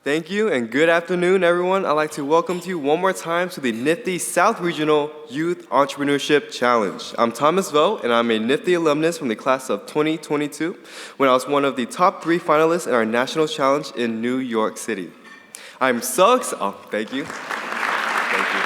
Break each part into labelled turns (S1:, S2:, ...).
S1: Thank you and good afternoon, everyone. I'd like to welcome you one more time to the NFTE South Regional Youth Entrepreneurship Challenge. I'm Thomas Vo, and I'm a NFTE alumnus from the class of 2022 when I was one of the top 3 finalists in our national challenge in New York City. I'm so excited. Oh, thank you. Thank you.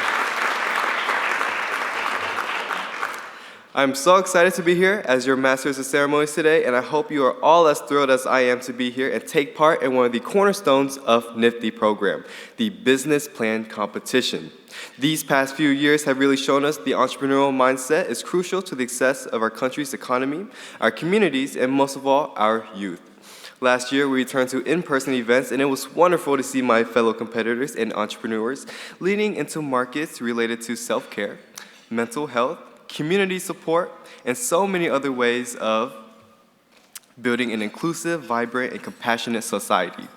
S1: I'm so excited to be here as your Masters of Ceremonies today, and I hope you are all as thrilled as I am to be here and take part in one of the cornerstones of NFTE program, the Business Plan Competition. These past few years have really shown us the entrepreneurial mindset is crucial to the success of our country's economy, our communities, and most of all, our youth. Last year, we returned to in-person events, and it was wonderful to see my fellow competitors and entrepreneurs leaning into markets related to self-care, mental health, community support, and so many other ways of building an inclusive, vibrant, and compassionate society.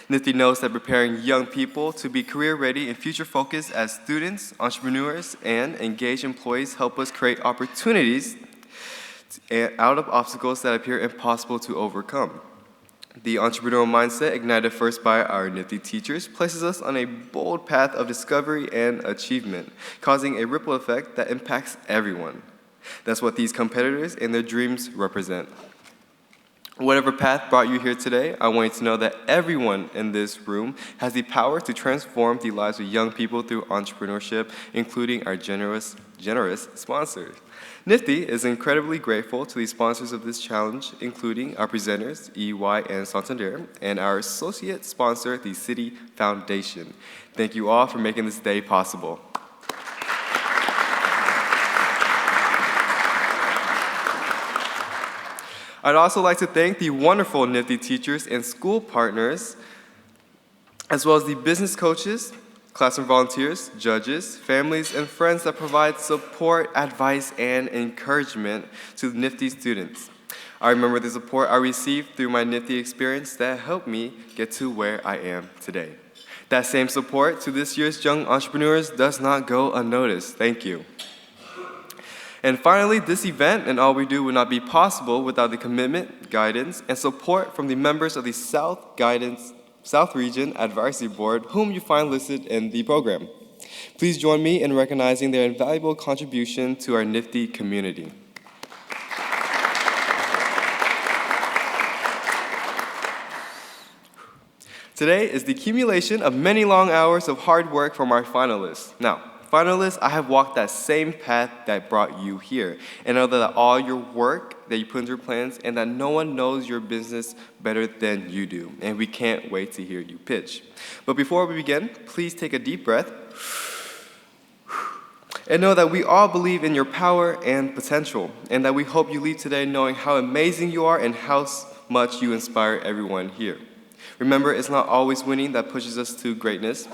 S1: NFTE knows that preparing young people to be career-ready and future-focused as students, entrepreneurs, and engaged employees help us create opportunities out of obstacles that appear impossible to overcome. The entrepreneurial mindset, ignited first by our NFTE teachers, places us on a bold path of discovery and achievement, causing a ripple effect that impacts everyone. That's what these competitors and their dreams represent. Whatever path brought you here today, I want you to know that everyone in this room has the power to transform the lives of young people through entrepreneurship, including our generous sponsors. NFTE is incredibly grateful to the sponsors of this challenge, including our presenters, EY and Santander, and our associate sponsor, the City Foundation. Thank you all for making this day possible. I'd also like to thank the wonderful NFTE teachers and school partners, as well as the business coaches, classroom volunteers, judges, families, and friends that provide support, advice, and encouragement to NFTE students. I remember the support I received through my NFTE experience that helped me get to where I am today. That same support to this year's young entrepreneurs does not go unnoticed. Thank you. And finally, this event and all we do would not be possible without the commitment, guidance, and support from the members of the South Region Advisory Board, whom you find listed in the program. Please join me in recognizing their invaluable contribution to our NFTE community. Today is the accumulation of many long hours of hard work from our finalists. Now, finalists, I have walked that same path that brought you here, and know that all your work that you put into your plans, and that no one knows your business better than you do, and we can't wait to hear you pitch. But before we begin, please take a deep breath, and know that we all believe in your power and potential, and that we hope you leave today knowing how amazing you are and how much you inspire everyone here. Remember, it's not always winning that pushes us to greatness.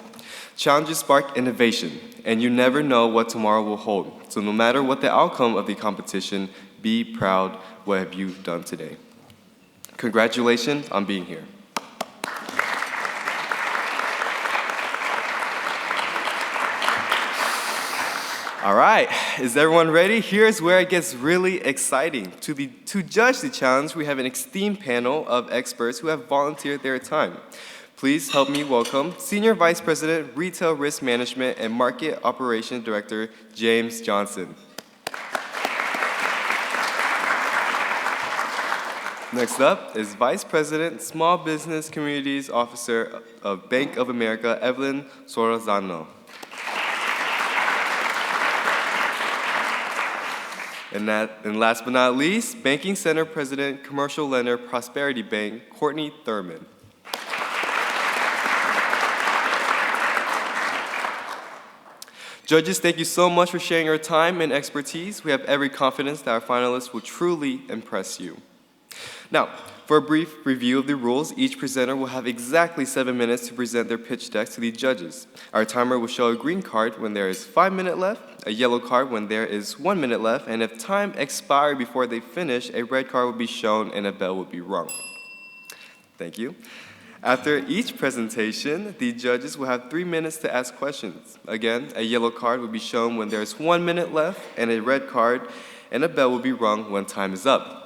S1: Challenges spark innovation, and you never know what tomorrow will hold. So no matter what the outcome of the competition, be proud what have you done today. Congratulations on being here. All right, is everyone ready? Here's where it gets really exciting. To judge the challenge, we have an esteemed panel of experts who have volunteered their time. Please help me welcome Senior Vice President, Retail Risk Management and Market Operations Director, James Johnson. Next up is Vice President, Small Business Communities Officer of Bank of America, Evelyn Sorazano. And last but not least, Banking Center President, Commercial Lender, Prosperity Bank, Courtney Thurman. Judges, thank you so much for sharing your time and expertise. We have every confidence that our finalists will truly impress you. Now, for a brief review of the rules, each presenter will have exactly 7 minutes to present their pitch deck to the judges. Our timer will show a green card when there is 5 minutes left, a yellow card when there is 1 minute left, and if time expires before they finish, a red card will be shown and a bell will be rung. Thank you. After each presentation, the judges will have 3 minutes to ask questions. Again, a yellow card will be shown when there is 1 minute left, and a red card and a bell will be rung when time is up.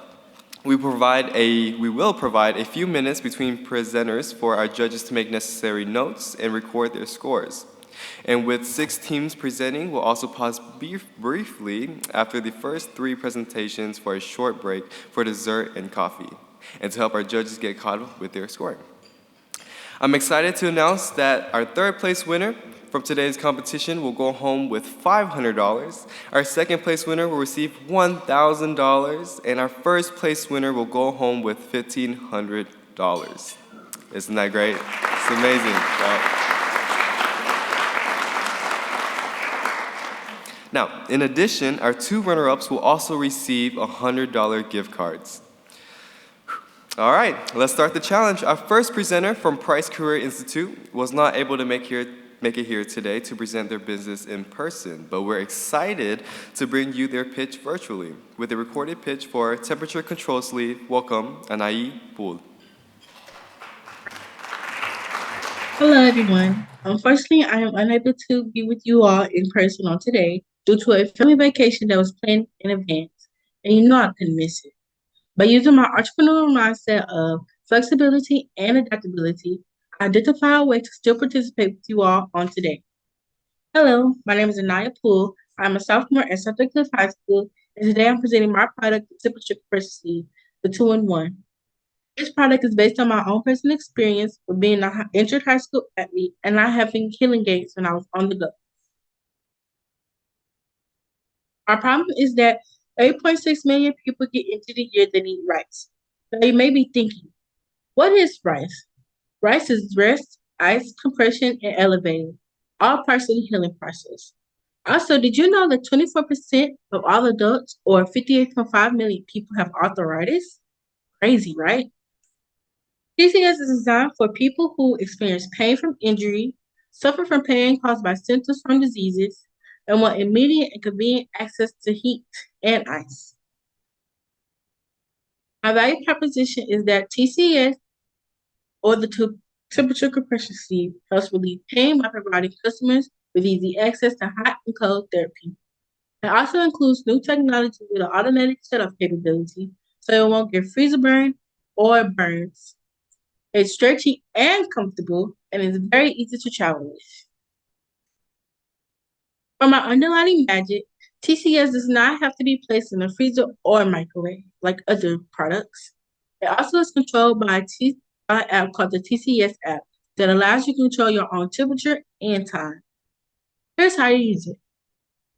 S1: We will provide a few minutes between presenters for our judges to make necessary notes and record their scores. And with 6 teams presenting, we'll also pause briefly after the first 3 presentations for a short break for dessert and coffee, and to help our judges get caught up with their scoring. I'm excited to announce that our third place winner from today's competition will go home with $500. Our second place winner will receive $1,000, and our first place winner will go home with $1,500. Isn't that great? It's amazing. Now, in addition, our 2 runner-ups will also receive $100 gift cards. All right, let's start the challenge. Our first presenter from Price Career Institute was not able to make it here today to present their business in person, but we're excited to bring you their pitch virtually. With a recorded pitch for temperature control sleeve, welcome Anai Pool.
S2: Hello, everyone. Unfortunately, I am unable to be with you all in person on today due to a family vacation that was planned in advance, and you know I couldn't miss it. By using my entrepreneurial mindset of flexibility and adaptability, I identify a way to still participate with you all on today. Hello, my name is Anaya Poole. I'm a sophomore at Santa Cliff High School, and today I'm presenting my product, the Temperature Compressor, the 2-in-1. This product is based on my own personal experience with being an injured high school athlete and not having healing gates when I was on the go. Our problem is that 8.6 million people get into the year that eat rice. Now you may be thinking, what is rice? Rice is rest, ice, compression, and elevating, all parts of the healing process. Also, did you know that 24% of all adults, or 58.5 million people, have arthritis? Crazy, right? TCS is designed for people who experience pain from injury, suffer from pain caused by symptoms from diseases, and want immediate and convenient access to heat and ice. My value proposition is that TCS, or the temperature compression sleeve, helps relieve pain by providing customers with easy access to hot and cold therapy. It also includes new technology with an automatic setup capability, so it won't get freezer burn or burns. It's stretchy and comfortable, and is very easy to travel with. For my underlining magic, TCS does not have to be placed in a freezer or a microwave like other products. It also is controlled by an app called the TCS app that allows you to control your own temperature and time. Here's how you use it.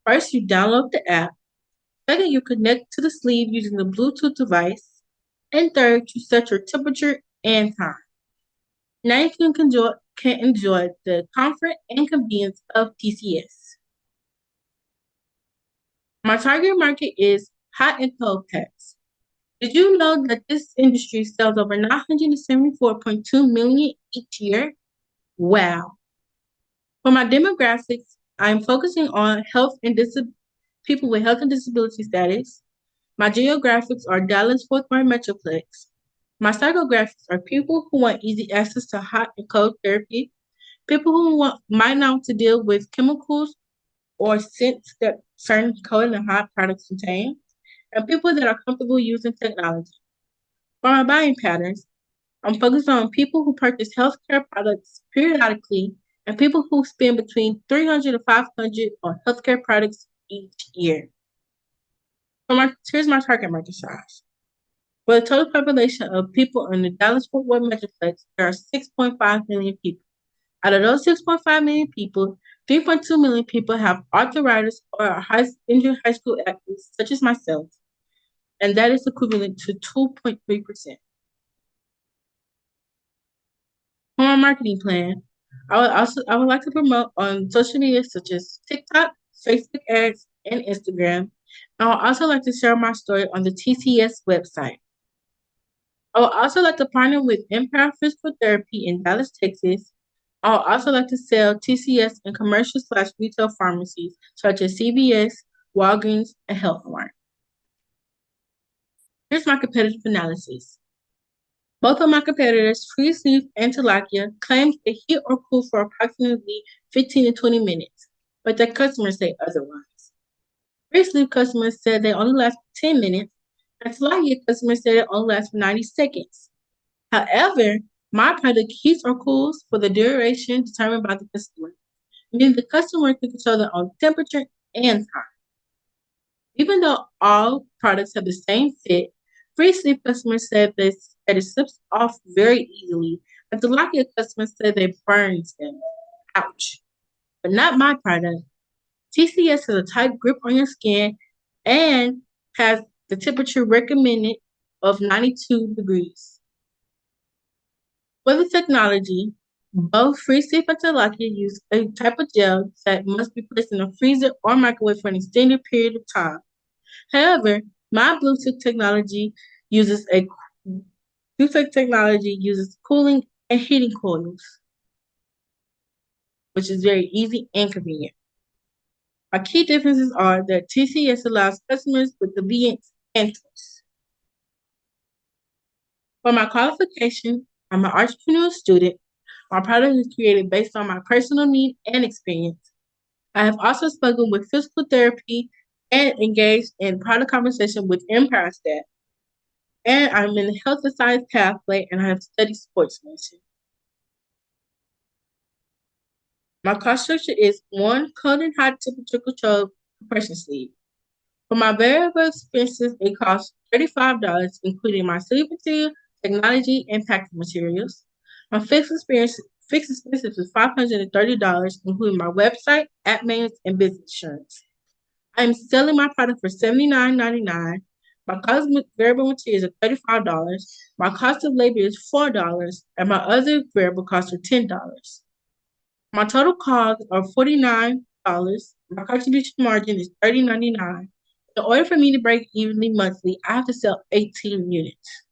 S2: First, you download the app. Second, you connect to the sleeve using the Bluetooth device. And third, you set your temperature and time. Now you can enjoy the comfort and convenience of TCS. My target market is hot and cold packs. Did you know that this industry sells over 974.2 million each year? Wow. For my demographics, I'm focusing on people with health and disability status. My geographics are Dallas-Fort Worth Metroplex. My psychographics are people who want easy access to hot and cold therapy, people who might not want to deal with chemicals or scents that certain cold and hot products contain, and people that are comfortable using technology. For my buying patterns, I'm focused on people who purchase healthcare products periodically and people who spend between $300 to $500 on healthcare products each year. Here's my target market size. For the total population of people in the Dallas-Fort Worth Metroplex, there are 6.5 million people. Out of those 6.5 million people, 3.2 million people have arthritis or are injured high school athletes, such as myself, and that is equivalent to 2.3%. For my marketing plan, I would like to promote on social media such as TikTok, Facebook ads, and Instagram. I would also like to share my story on the TCS website. I would also like to partner with Empire Physical Therapy in Dallas, Texas. I would also like to sell TCS in commercial/retail pharmacies such as CVS, Walgreens, and Health Mart. Here's my competitive analysis. Both of my competitors, Free Sleep and Tilakia, claim they heat or cool for approximately 15 to 20 minutes, but their customers say otherwise. Free Sleep customers said they only last 10 minutes, At Slovakia, customers said it only lasts for 90 seconds. However, my product heats or cools for the duration determined by the customer, meaning the customer can control their own temperature and time. Even though all products have the same fit, free sleep customers said that it slips off very easily, but the Lockheed customers said they burns them. Ouch. But not my product. TCS has a tight grip on your skin and has the temperature recommended of 92 degrees. For the technology, both Free Sleep and Tilapia use a type of gel that must be placed in a freezer or microwave for an extended period of time. However, my uses a Bluetooth technology uses cooling and heating coils, which is very easy and convenient. Our key differences are that TCS allows customers with convenience and choice. For my qualification, I'm an entrepreneurial student. My product is created based on my personal need and experience. I have also spoken with physical therapy and engaged in product conversation with Empire staff. And I'm in the health and science pathway and I have studied sportsmanship. My cost structure is one cold and hot temperature control compression sleeve. For my variable expenses, it costs $35, including my sleeve material, technology, and packing materials. My fixed expenses is $530, including my website, app maintenance, and business insurance. I am selling my product for $79.99. My cost of variable materials is $35. My cost of labor is $4, and my other variable costs are $10. My total costs are $49. My contribution margin is $30.99. In order for me to break evenly monthly, I have to sell 18 units.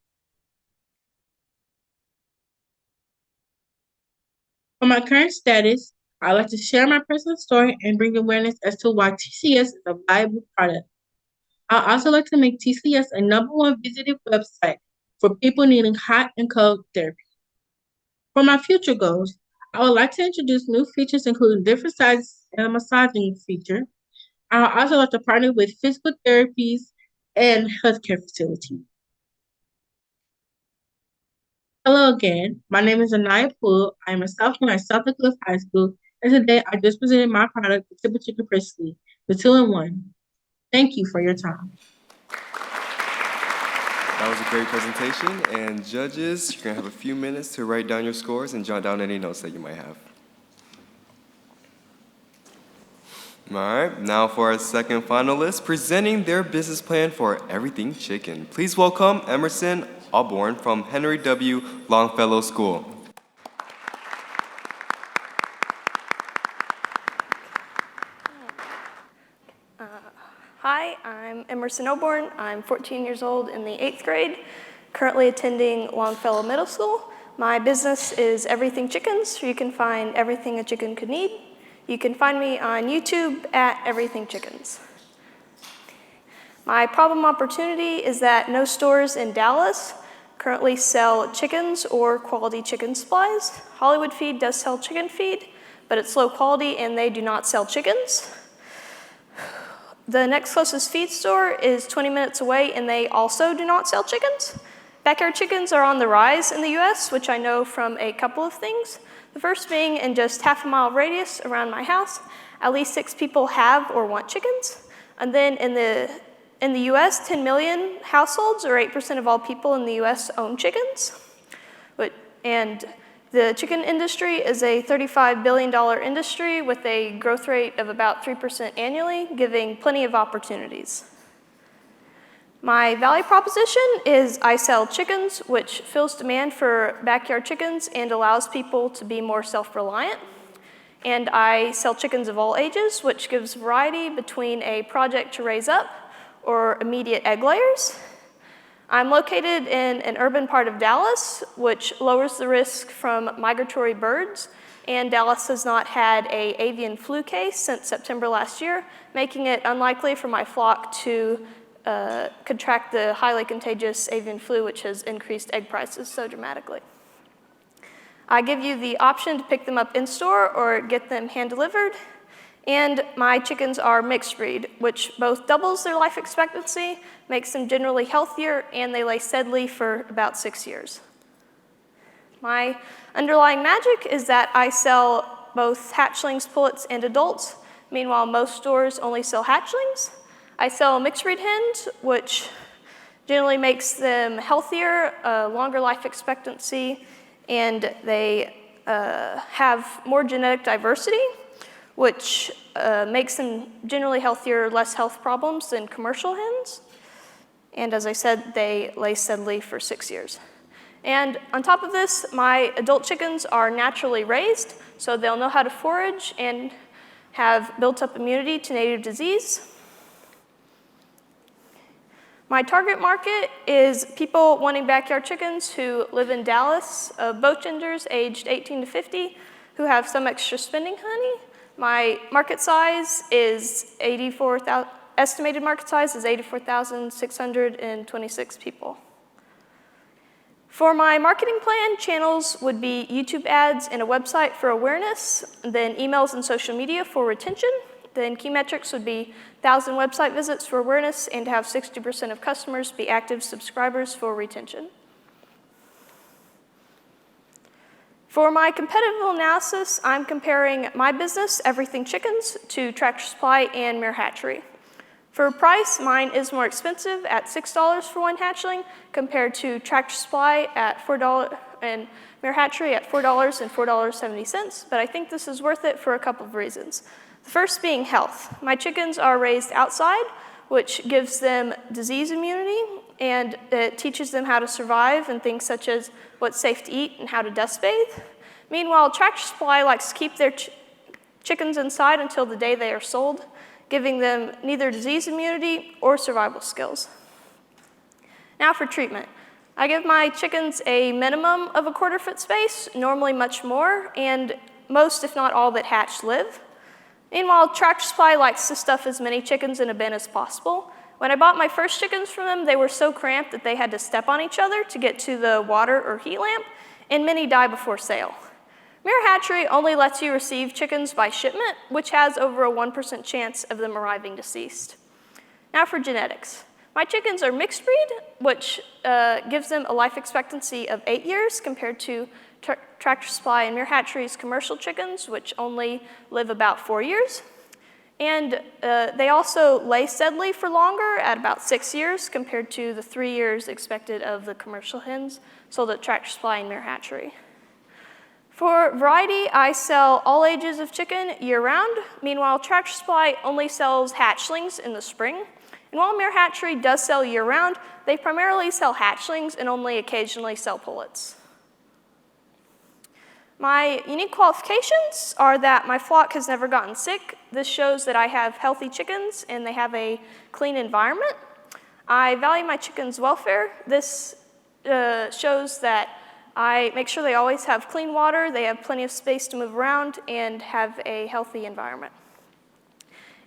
S2: For my current status, I'd like to share my personal story and bring awareness as to why TCS is a viable product. I'd also like to make TCS a #1 visited website for people needing hot and cold therapy. For my future goals, I would like to introduce new features including different sizes and a massaging feature. I would also like to partner with physical therapies and healthcare facilities. Hello again. My name is Anaya Poole. I am a sophomore at Suffolk Cliff High School, and today I just presented my product, the temperature compressed sleeve, the 2-in-1. Thank you for your time.
S1: That was a great presentation, and judges, you're gonna have a few minutes to write down your scores and jot down any notes that you might have. All right, now for our second finalist, presenting their business plan for Everything Chicken. Please welcome Emerson Auburn from Henry W. Longfellow School.
S3: Hi, I'm Emerson Auburn. I'm 14 years old in the 8th grade, currently attending Longfellow Middle School. My business is Everything Chickens, where you can find everything a chicken could need. You can find me on YouTube at Everything Chickens. My problem opportunity is that no stores in Dallas currently sell chickens or quality chicken supplies. Hollywood Feed does sell chicken feed, but it's low quality and they do not sell chickens. The next closest feed store is 20 minutes away and they also do not sell chickens. Backyard chickens are on the rise in the US, which I know from a couple of things. The first being in just half a mile radius around my house, at least 6 people have or want chickens. And then in the US, 10 million households, or 8% of all people in the US, own chickens. And the chicken industry is a $35 billion industry with a growth rate of about 3% annually, giving plenty of opportunities. My value proposition is I sell chickens, which fills demand for backyard chickens and allows people to be more self-reliant. And I sell chickens of all ages, which gives variety between a project to raise up or immediate egg layers. I'm located in an urban part of Dallas, which lowers the risk from migratory birds, and Dallas has not had an avian flu case since September last year, making it unlikely for my flock to contract the highly contagious avian flu, which has increased egg prices so dramatically. I give you the option to pick them up in store or get them hand-delivered, And my chickens are mixed breed, which both doubles their life expectancy, makes them generally healthier, and they lay steadily for about 6 years. My underlying magic is that I sell both hatchlings, pullets, and adults. Meanwhile, most stores only sell hatchlings. I sell mixed breed hens, which generally makes them healthier, longer life expectancy, and they have more genetic diversity, which makes them generally healthier, less health problems than commercial hens. And as I said, they lay steadily for 6 years. And on top of this, my adult chickens are naturally raised, so they'll know how to forage and have built up immunity to native disease. My target market is people wanting backyard chickens who live in Dallas, both genders aged 18 to 50, who have some extra spending honey. My market size is estimated market size is 84,626 people. For my marketing plan, channels would be YouTube ads and a website for awareness, then emails and social media for retention. Then key metrics would be 1,000 website visits for awareness and to have 60% of customers be active subscribers for retention. For my competitive analysis, I'm comparing my business, Everything Chickens, to Tractor Supply and Mere Hatchery. For price, mine is more expensive at $6 for one hatchling compared to Tractor Supply at $4 and Mere Hatchery at $4 and $4.70, but I think this is worth it for a couple of reasons. The first being health. My chickens are raised outside, which gives them disease immunity, and it teaches them how to survive and things such as what's safe to eat and how to dust bathe. Meanwhile, Tractor Supply likes to keep their chickens inside until the day they are sold, giving them neither disease immunity or survival skills. Now for treatment. I give my chickens a minimum of a 1/4 foot space, normally much more, and most, if not all, that hatch live. Meanwhile, Tractor Supply likes to stuff as many chickens in a bin as possible. When I bought my first chickens from them, they were so cramped that they had to step on each other to get to the water or heat lamp, and many die before sale. Mere Hatchery only lets you receive chickens by shipment, which has over a 1% chance of them arriving deceased. Now for genetics. My chickens are mixed breed, which gives them a life expectancy of 8 years compared to Tractor Supply and Mere Hatchery's commercial chickens, which only live about 4 years. And they also lay steadily for longer at about 6 years compared to the 3 years expected of the commercial hens sold at Tractor Supply and Mere Hatchery. For variety, I sell all ages of chicken year-round. Meanwhile, Tractor Supply only sells hatchlings in the spring. And while Mere Hatchery does sell year-round, they primarily sell hatchlings and only occasionally sell pullets. My unique qualifications are that my flock has never gotten sick. This shows that I have healthy chickens and they have a clean environment. I value my chickens' welfare. This shows that I make sure they always have clean water, they have plenty of space to move around, and have a healthy environment.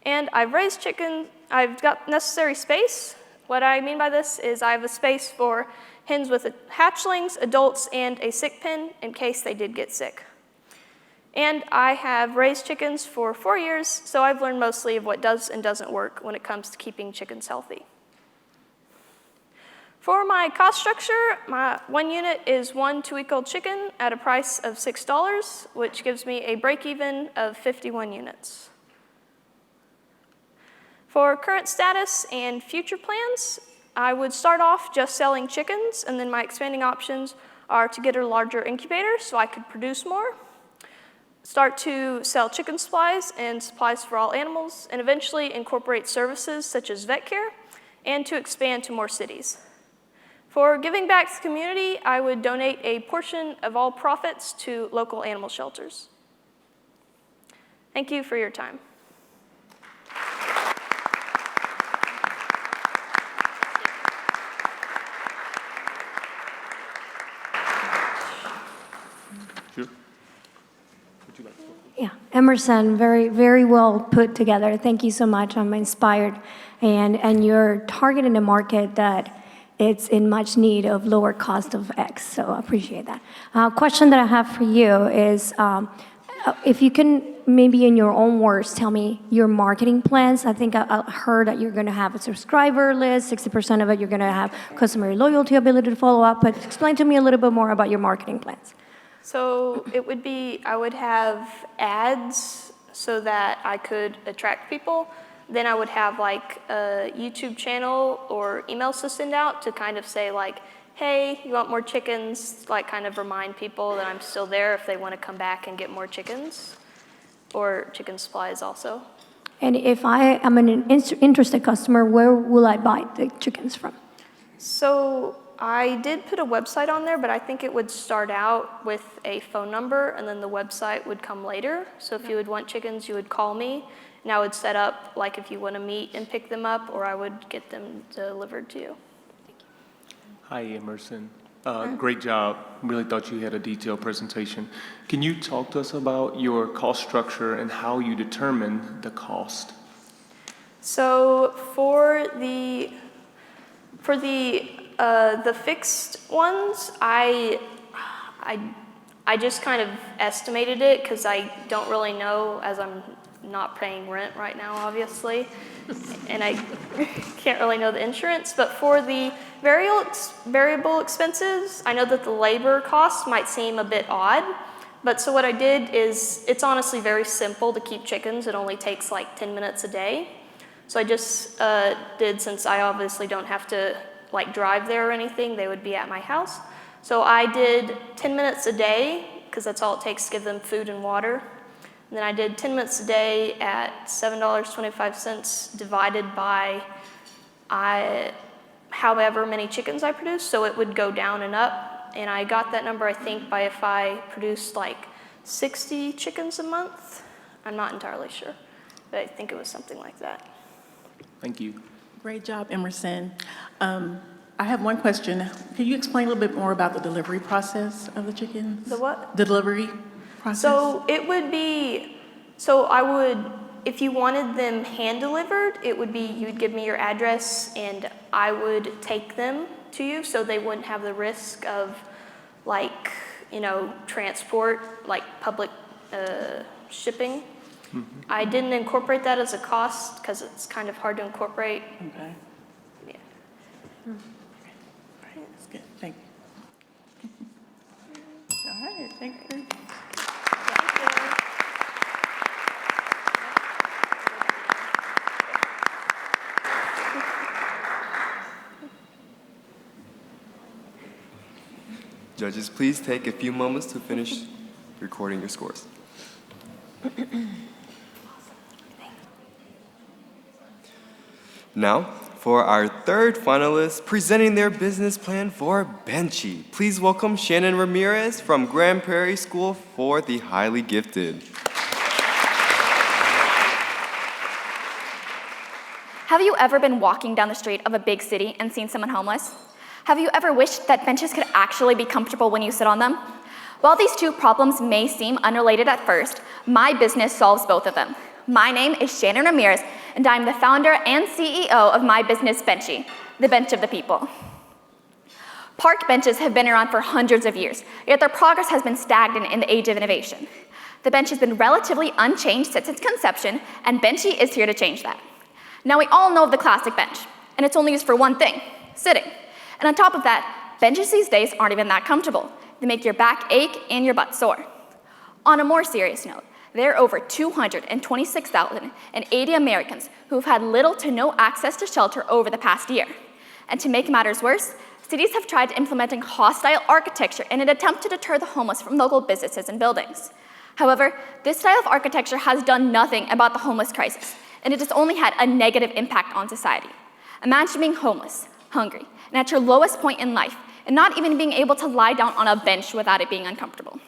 S3: And I've raised chickens, I've got necessary space. What I mean by this is I have a space for hens with hatchlings, adults, and a sick pen in case they did get sick. And I have raised chickens for 4 years, so I've learned mostly of what does and doesn't work when it comes to keeping chickens healthy. For my cost structure, my 1 unit is 1 2-week-old chicken at a price of $6, which gives me a break-even of 51 units. For current status and future plans, I would start off just selling chickens, and then my expanding options are to get a larger incubator so I could produce more, start to sell chicken supplies and supplies for all animals, and eventually incorporate services such as vet care, and to expand to more cities. For giving back to the community, I would donate a portion of all profits to local animal shelters. Thank you for your time.
S4: Yeah, Emerson, very, very well put together. Thank you so much. I'm inspired. And you're targeting a market that it's in much need of lower cost of eggs, so I appreciate that. Question that I have for you is, If you can, maybe in your own words, tell me your marketing plans. I think I heard that you're going to have a subscriber list, 60% of it you're going to have customer loyalty, ability to follow up, but explain to me a little bit more about your marketing plans.
S3: So it would be, I would have ads so that I could attract people. Then I would have like a YouTube channel or emails to send out to kind of say like, hey, you want more chickens? Like kind of remind people that I'm still there if they want to come back and get more chickens, or chicken supplies also.
S4: And if I am an interested customer, where will I buy the chickens from?
S3: So I did put a website on there, but I think it would start out with a phone number and then the website would come later. So if you would want chickens, you would call me and I would set up like if you want to meet and pick them up, or I would get them delivered to you.
S5: Hi, Emerson. Great job. Really thought you had a detailed presentation. Can you talk to us about your cost structure and how you determine the cost?
S3: So for the fixed ones, I just kind of estimated it because I don't really know, as I'm not paying rent right now, obviously, and I can't really know the insurance. But for the variable expenses, I know that the labor costs might seem a bit odd. But so what I did is, it's honestly very simple to keep chickens. It only takes like 10 minutes a day. So I just did, since I obviously don't have to like drive there or anything, they would be at my house. So I did 10 minutes a day, because that's all it takes to give them food and water. And then I did 10 minutes a day at $7.25 divided by however many chickens I produced, so it would go down and up. And I got that number, I think, by if I produced like 60 chickens a month. I'm not entirely sure, but I think it was something like that.
S5: Thank you.
S6: Great job, Emerson. I have one question. Can you explain a little bit more about the delivery process of the chickens?
S3: The what?
S6: The delivery process?
S3: So it would be, if you wanted them hand delivered, it would be, you would give me your address and I would take them to you so they wouldn't have the risk of like, transport, like public shipping. Mm-hmm. I didn't incorporate that as a cost because it's kind of hard to incorporate.
S6: Okay.
S3: Yeah.
S6: All right, that's good. Thank you. All right, thank you.
S1: Judges, please take a few moments to finish recording your scores. Now, for our third finalist presenting their business plan for Benchy. Please welcome Shannon Ramirez from Grand Prairie School for the Highly Gifted.
S7: Have you ever been walking down the street of a big city and seen someone homeless? Have you ever wished that benches could actually be comfortable when you sit on them? While these two problems may seem unrelated at first, my business solves both of them. My name is Shannon Ramirez, and I'm the founder and CEO of my business, Benchy, the bench of the people. Park benches have been around for hundreds of years, yet their progress has been stagnant in the age of innovation. The bench has been relatively unchanged since its conception, and Benchy is here to change that. Now, we all know of the classic bench, and it's only used for one thing, sitting. And on top of that, benches these days aren't even that comfortable. They make your back ache and your butt sore. On a more serious note, there are over 226,080 Americans who have had little to no access to shelter over the past year. And to make matters worse, cities have tried implementing hostile architecture in an attempt to deter the homeless from local businesses and buildings. However, this style of architecture has done nothing about the homeless crisis, and it has only had a negative impact on society. Imagine being homeless, hungry, and at your lowest point in life, and not even being able to lie down on a bench without it being uncomfortable.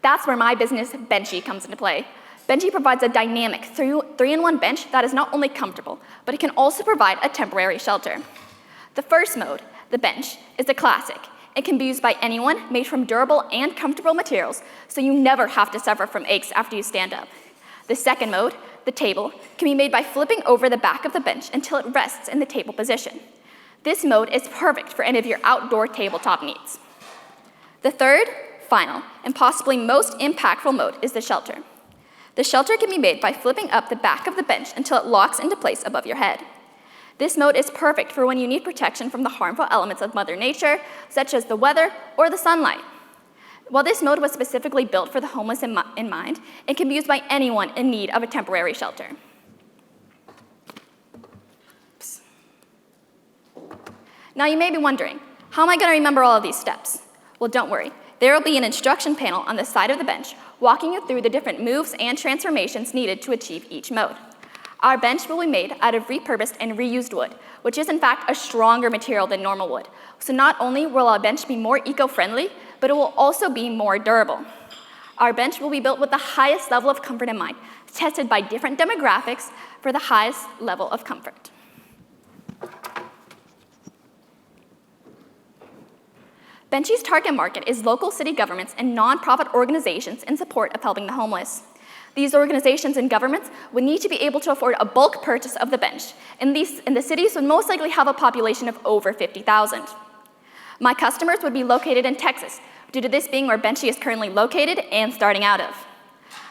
S7: That's where my business, Benchy, comes into play. Benchy provides a dynamic three-in-one bench that is not only comfortable, but it can also provide a temporary shelter. The first mode, the bench, is the classic. It can be used by anyone, made from durable and comfortable materials, so you never have to suffer from aches after you stand up. The second mode, the table, can be made by flipping over the back of the bench until it rests in the table position. This mode is perfect for any of your outdoor tabletop needs. The third, final, and possibly most impactful mode is the shelter. The shelter can be made by flipping up the back of the bench until it locks into place above your head. This mode is perfect for when you need protection from the harmful elements of Mother Nature, such as the weather or the sunlight. While this mode was specifically built for the homeless in mind, it can be used by anyone in need of a temporary shelter. Oops. Now you may be wondering, how am I going to remember all of these steps? Well, don't worry. There will be an instruction panel on the side of the bench walking you through the different moves and transformations needed to achieve each mode. Our bench will be made out of repurposed and reused wood, which is in fact a stronger material than normal wood. So not only will our bench be more eco-friendly, but it will also be more durable. Our bench will be built with the highest level of comfort in mind, tested by different demographics for the highest level of comfort. Benchy's target market is local city governments and nonprofit organizations in support of helping the homeless. These organizations and governments would need to be able to afford a bulk purchase of the bench, and the cities would most likely have a population of over 50,000. My customers would be located in Texas, due to this being where Benchy is currently located and starting out of.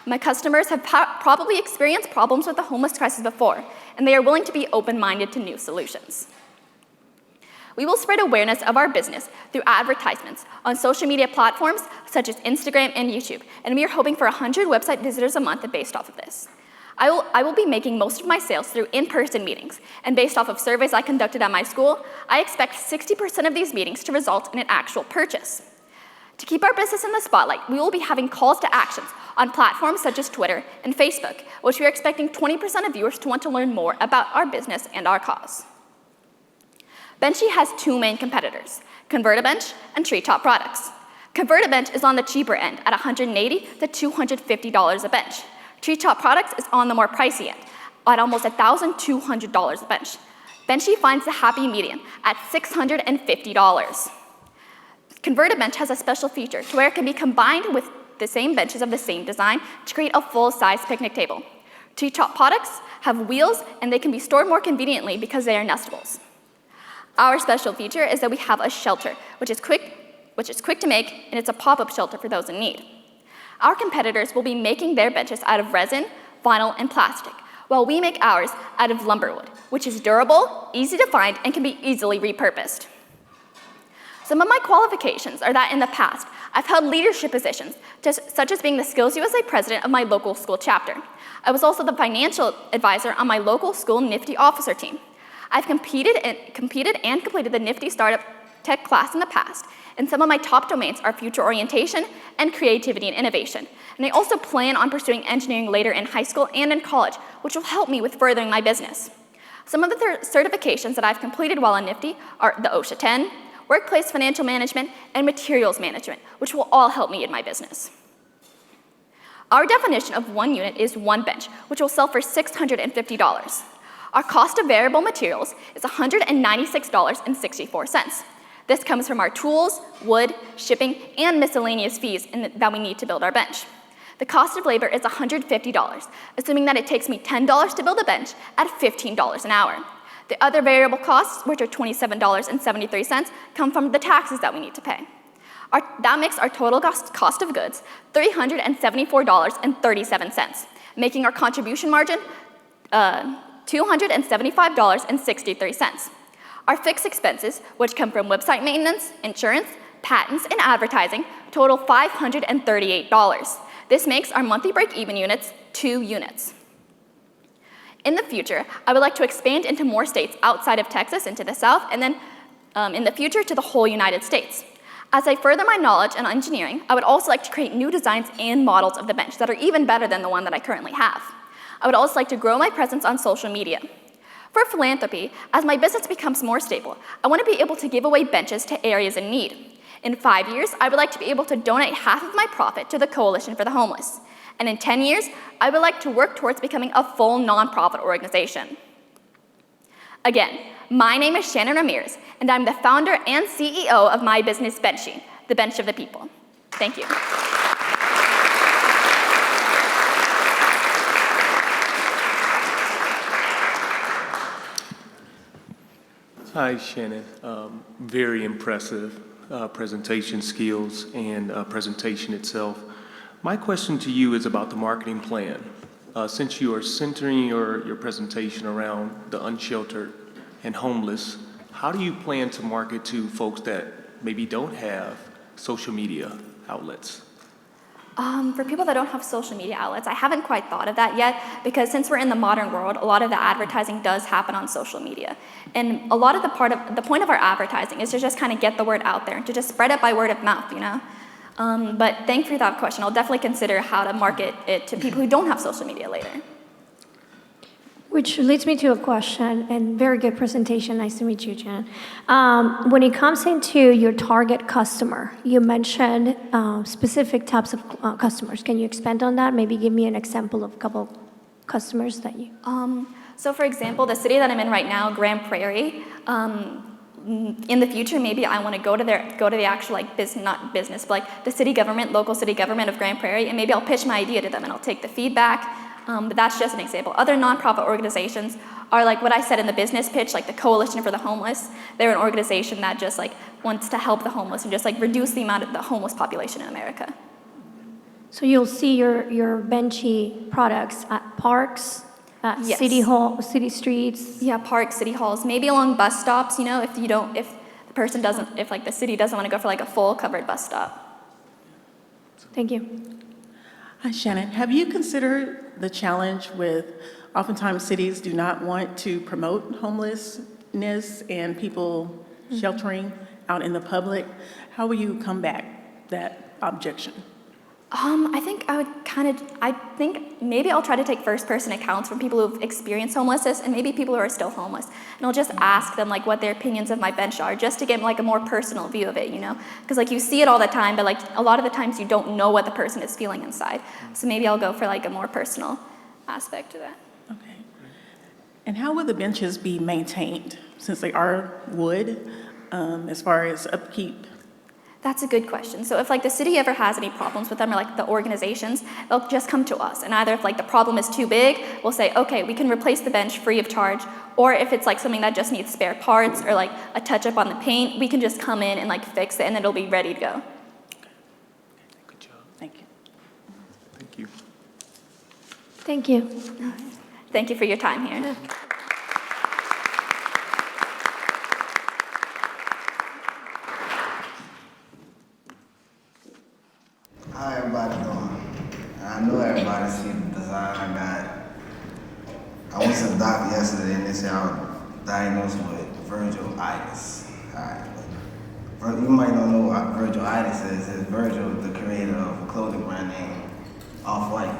S7: My customers have probably experienced problems with the homeless crisis before, and they are willing to be open-minded to new solutions. We will spread awareness of our business through advertisements on social media platforms such as Instagram and YouTube, and we are hoping for 100 website visitors a month based off of this. I will be making most of my sales through in-person meetings, and based off of surveys I conducted at my school, I expect 60% of these meetings to result in an actual purchase. To keep our business in the spotlight, we will be having calls to actions on platforms such as Twitter and Facebook, which we are expecting 20% of viewers to want to learn more about our business and our cause. Benchy has two main competitors, Convert-A-Bench and Treetop Products. Convert-A-Bench is on the cheaper end at $180 to $250 a bench. Treetop Products is on the more pricey end at almost $1,200 a bench. Benchy finds the happy medium at $650. Convert-A-Bench has a special feature to where it can be combined with the same benches of the same design to create a full-size picnic table. Treetop Products have wheels and they can be stored more conveniently because they are nestables. Our special feature is that we have a shelter, which is quick to make, and it's a pop-up shelter for those in need. Our competitors will be making their benches out of resin, vinyl, and plastic, while we make ours out of lumberwood, which is durable, easy to find, and can be easily repurposed. Some of my qualifications are that in the past, I've held leadership positions, such as being the Skills USA president of my local school chapter. I was also the financial advisor on my local school NFTE officer team. I've competed and completed the NFTE Startup Tech class in the past, and some of my top domains are future orientation and creativity and innovation. And I also plan on pursuing engineering later in high school and in college, which will help me with furthering my business. Some of the certifications that I've completed while on NFTE are the OSHA 10, Workplace Financial Management, and Materials Management, which will all help me in my business. Our definition of one unit is one bench, which will sell for $650. Our cost of variable materials is $196.64. This comes from our tools, wood, shipping, and miscellaneous fees that we need to build our bench. The cost of labor is $150, assuming that it takes me $10 to build a bench at $15 an hour. The other variable costs, which are $27.73, come from the taxes that we need to pay. That makes our total cost of goods $374.37, making our contribution margin $275.63. Our fixed expenses, which come from website maintenance, insurance, patents, and advertising, total $538. This makes our monthly break-even units 2 units. In the future, I would like to expand into more states outside of Texas into the South, and then in the future to the whole United States. As I further my knowledge in engineering, I would also like to create new designs and models of the bench that are even better than the one that I currently have. I would also like to grow my presence on social media. For philanthropy, as my business becomes more stable, I want to be able to give away benches to areas in need. In 5 years, I would like to be able to donate half of my profit to the Coalition for the Homeless. And in 10 years, I would like to work towards becoming a full nonprofit organization. Again, my name is Shannon Ramirez, and I'm the founder and CEO of my business, Benchy, the bench of the people. Thank you.
S5: Hi, Shannon. Very impressive. presentation skills and presentation itself. My question to you is about the marketing plan. Since you are centering your presentation around the unsheltered and homeless, how do you plan to market to folks that maybe don't have social media outlets?
S7: For people that don't have social media outlets, I haven't quite thought of that yet, because since we're in the modern world, a lot of the advertising does happen on social media. And a lot of the point of our advertising is to just kind of get the word out there, to just spread it by word of mouth, you know? But thank you for that question. I'll definitely consider how to market it to people who don't have social media later.
S4: Which leads me to a question, and very good presentation. Nice to meet you, Jen. When it comes into your target customer, you mentioned specific types of customers. Can you expand on that? Maybe give me an example of a couple customers that you...
S7: So for example, the city that I'm in right now, Grand Prairie, in the future, maybe I want to go to the actual not business, but like the city government, local city government of Grand Prairie, and maybe I'll pitch my idea to them and I'll take the feedback. But that's just an example. Other nonprofit organizations are like what I said in the business pitch, like the Coalition for the Homeless. They're an organization that just like wants to help the homeless and just like reduce the amount of the homeless population in America.
S4: So you'll see your Benchy products at parks, at
S7: Yes.
S4: city hall, city streets.
S7: Yeah, parks, city halls, maybe along bus stops, you know, if like the city doesn't want to go for like a full covered bus stop.
S4: Thank you.
S6: Hi, Shannon. Have you considered the challenge with oftentimes cities do not want to promote homelessness and people sheltering out in the public? How will you combat that objection?
S7: I think maybe I'll try to take first-person accounts from people who've experienced homelessness and maybe people who are still homeless. And I'll just ask them like what their opinions of my bench are, just to get like a more personal view of it, you know? Because like you see it all the time, but like a lot of the times you don't know what the person is feeling inside. So maybe I'll go for like a more personal aspect to that.
S6: Okay. And how will the benches be maintained, since they are wood, as far as upkeep?
S7: That's a good question. So if like the city ever has any problems with them or like the organizations, they'll just come to us. And either if like the problem is too big, we'll say, okay, we can replace the bench free of charge. Or if it's like something that just needs spare parts or like a touch up on the paint, we can just come in and like fix it and it'll be ready to go.
S5: Good job.
S6: Thank you.
S5: Thank you.
S4: Thank you.
S7: Thank you for your time here.
S8: How everybody doing? I know everybody see the design I got. I went to the doctor yesterday and they said I was diagnosed with Virgilitis. Alright. You might not know what Virgilitis is. It's Virgil, the creator of a clothing brand name Off-White.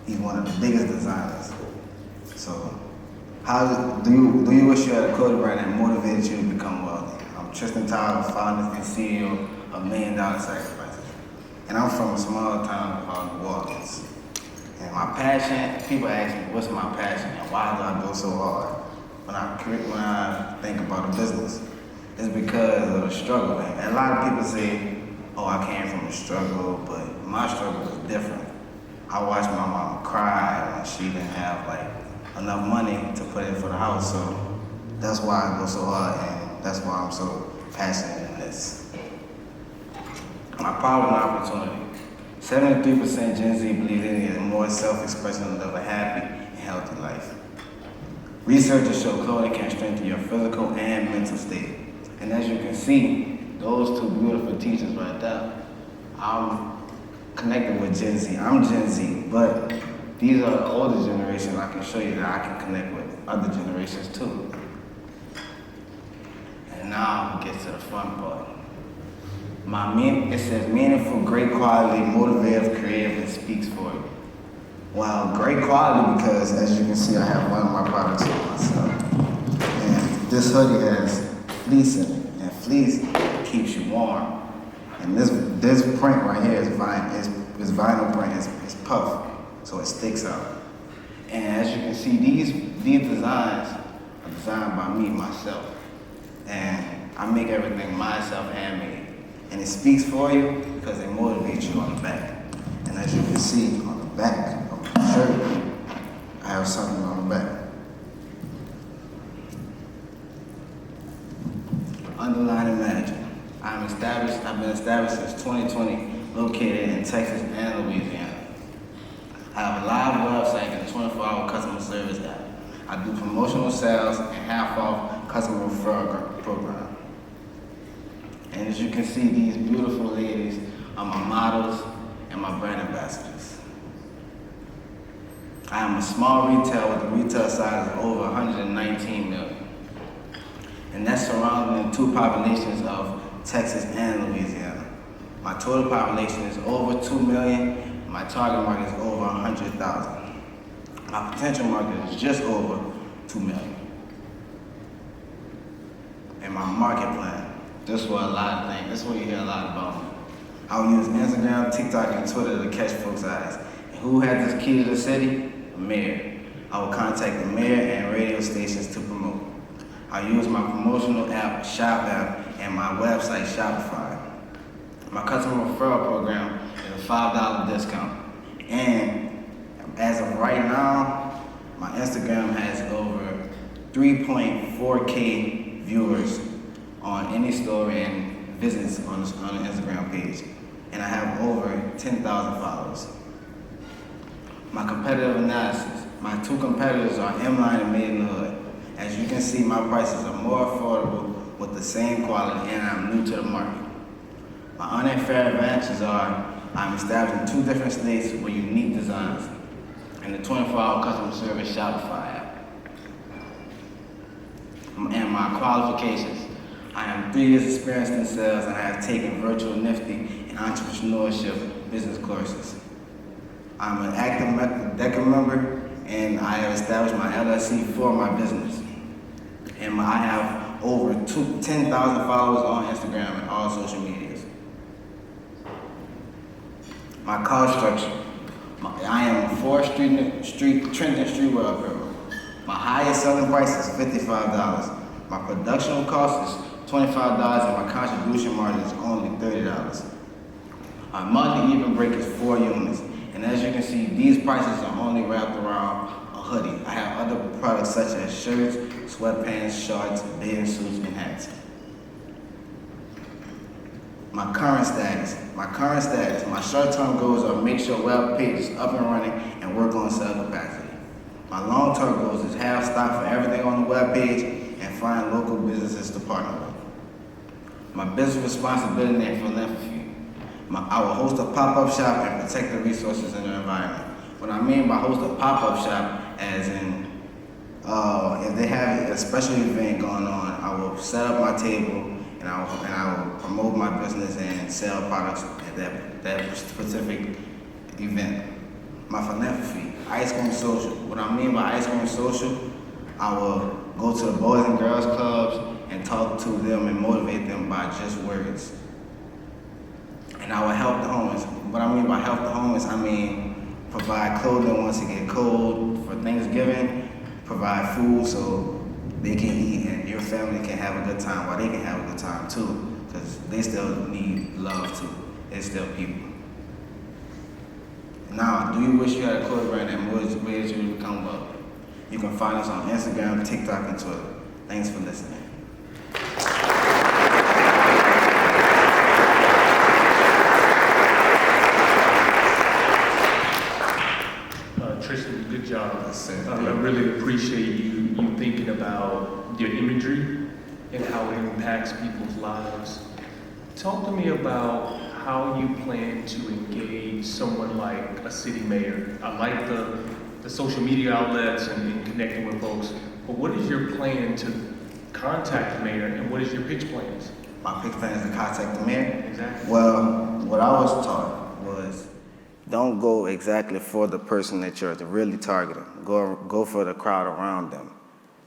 S8: He's one of the biggest designers. So, how do you wish you had a clothing brand that motivated you to become wealthy? I'm Tristan Tyler, founder and CEO of $1 Million Sacrifices. And I'm from a small town called New Orleans. And my passion, people ask me, what's my passion and why do I go so hard when I think about a business? It's because of the struggle. And a lot of people say, oh, I came from a struggle, but my struggle was different. I watched my mom cry when she didn't have like enough money to put in for the house. So that's why I go so hard and that's why I'm so passionate in this. My problem and opportunity. 73% Gen Z believe they need a more self-expression to live a happy and healthy life. Researchers show clothing can strengthen your physical and mental state. And as you can see, those two beautiful teachers right there, I'm connected with Gen Z. I'm Gen Z, but these are the older generations I can show you that I can connect with other generations too. And now we get to the fun part. It says meaningful, great quality, motivative, creative, and speaks for you. Well, great quality because as you can see, I have one of my products on myself. And this hoodie has fleece in it, and fleece keeps you warm. And this print right here is vinyl print, it's puff, so it sticks out. And as you can see, these designs are designed by me, myself. And I make everything myself handmade. And it speaks for you because it motivates you on the back. And as you can see on the back of the shirt, I have something on the back. Underline imagine. I'm established been established since 2020, located in Texas and Louisiana. I have a live website and a 24-hour customer service app. I do promotional sales and half-off customer referral program. And as you can see, these beautiful ladies are my models and my brand ambassadors. I am a small retail with a retail size of over 119 million. And that's surrounding the two populations of Texas and Louisiana. My total population is over 2 million. My target market is over 100,000. My potential market is just over 2 million. And my market plan, this is what a lot of things, this is what you hear a lot about me. I'll use Instagram, TikTok, and Twitter to catch folks' eyes. And who had this key to the city? The mayor. I will contact the mayor and radio stations to promote. I use my promotional app, Shop app, and my website, Shopify. My customer referral program is a $5 discount. And as of right now, my Instagram has over 3.4K viewers on any story and visits on the Instagram page. And I have over 10,000 followers. My competitive analysis. My two competitors are M-Line and Made in the Hood. As you can see, my prices are more affordable with the same quality, and I'm new to the market. My unfair advantages are I'm established in 2 different states with unique designs, and the 24-hour customer service Shopify app. And my qualifications. I am 3 years experienced in sales, and I have taken virtual NFTE and entrepreneurship business courses. I'm an active DECA member, and I have established my LLC for my business. And I have over 10,000 followers on Instagram and all social medias. My cost structure. I am 4th Trenton Streetwear Apparel. My highest selling price is $55. My production cost is $25, and my contribution margin is only $30. My monthly even break is 4 units. And as you can see, these prices are only wrapped around a hoodie. I have other products such as shirts, sweatpants, shorts, bathing suits, and hats. My current status. My short-term goals are make sure web page is up and running and work on sales capacity. My long-term goals is have stock for everything on the web page and find local businesses to partner with. My business responsibility and philanthropy. I will host a pop-up shop and protect the resources in the environment. What I mean by host a pop-up shop, as in, if they have a special event going on, I will set up my table and I will promote my business and sell products at that specific event. My philanthropy, Ice Cream Social. What I mean by Ice Cream Social, I will go to the Boys and Girls Clubs and talk to them and motivate them by just words. And I will help the homeless. What I mean by help the homeless, I mean provide clothing once it get cold for Thanksgiving, provide food so they can eat and your family can have a good time while they can have a good time too, because they still need love too. They're still people. Now, do you wish you had a clothing brand that motivates you to become wealthy? You can find us on Instagram, TikTok, and Twitter. Thanks for listening.
S5: Tristan, good job. I really appreciate you thinking about your imagery and how it impacts people's lives. Talk to me about how you plan to engage someone like a city mayor. I like the social media outlets and connecting with folks, but what is your plan to contact the mayor, and what is your pitch plans?
S8: My pitch plan is to contact the mayor?
S5: Exactly.
S8: Well, what I was taught was don't go exactly for the person that you're really targeting. Go for the crowd around them.